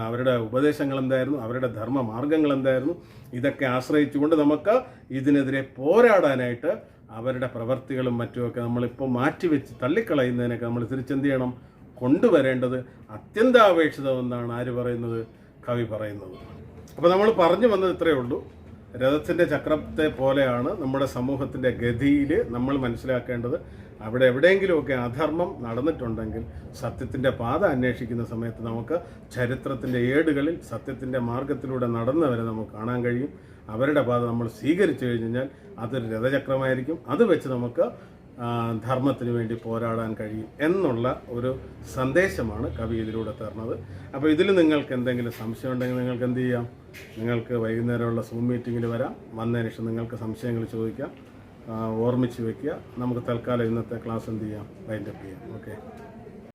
അവരുടെ ഉപദേശങ്ങൾ എന്തായിരുന്നു, അവരുടെ ധർമ്മ മാർഗങ്ങൾ എന്തായിരുന്നു, ഇതൊക്കെ ആശ്രയിച്ചുകൊണ്ട് നമുക്ക് ഇതിനെതിരെ പോരാടാനായിട്ട് അവരുടെ പ്രവർത്തികളും മറ്റുമൊക്കെ നമ്മളിപ്പോൾ മാറ്റിവെച്ച് തള്ളിക്കളയുന്നതിനൊക്കെ നമ്മൾ തിരിച്ചെന്ത് ചെയ്യണം, കൊണ്ടുവരേണ്ടത് അത്യന്താപേക്ഷിതമെന്നാണ് ആര് പറയുന്നത്, കവി പറയുന്നത്. അപ്പോൾ നമ്മൾ പറഞ്ഞു വന്നത് ഇത്രയേ ഉള്ളൂ. രഥത്തിൻ്റെ ചക്രത്തെ പോലെയാണ് നമ്മുടെ സമൂഹത്തിൻ്റെ ഗതിയിൽ നമ്മൾ മനസ്സിലാക്കേണ്ടത്. അവിടെ എവിടെയെങ്കിലുമൊക്കെ അധർമ്മം നടന്നിട്ടുണ്ടെങ്കിൽ സത്യത്തിൻ്റെ പാത അന്വേഷിക്കുന്ന സമയത്ത് നമുക്ക് ചരിത്രത്തിൻ്റെ ഏടുകളിൽ സത്യത്തിൻ്റെ മാർഗത്തിലൂടെ നടന്നവരെ നമുക്ക് കാണാൻ കഴിയും. അവരുടെ പാത നമ്മൾ സ്വീകരിച്ചു കഴിഞ്ഞാൽ അതൊരു രഥചക്രമായിരിക്കും. അത് വെച്ച് നമുക്ക് ധർമ്മത്തിന് വേണ്ടി പോരാടാൻ കഴിയും എന്നുള്ള ഒരു സന്ദേശമാണ് കവി ഇതിലൂടെ തരുന്നത്. അപ്പോൾ ഇതിൽ നിങ്ങൾക്ക് എന്തെങ്കിലും സംശയം ഉണ്ടെങ്കിൽ നിങ്ങൾക്ക് എന്ത് ചെയ്യാം, നിങ്ങൾക്ക് വൈകുന്നേരമുള്ള സൂം മീറ്റിങ്ങിൽ വരാം. വന്നതിന് ശേഷം നിങ്ങൾക്ക് സംശയങ്ങൾ ചോദിക്കാം, ഓർമ്മിച്ച് വയ്ക്കുക. നമുക്ക് തൽക്കാലം ഇന്നത്തെ ക്ലാസ് എന്ത് ചെയ്യാം, വൈൻഡപ്പ് ചെയ്യാം. ഓക്കെ.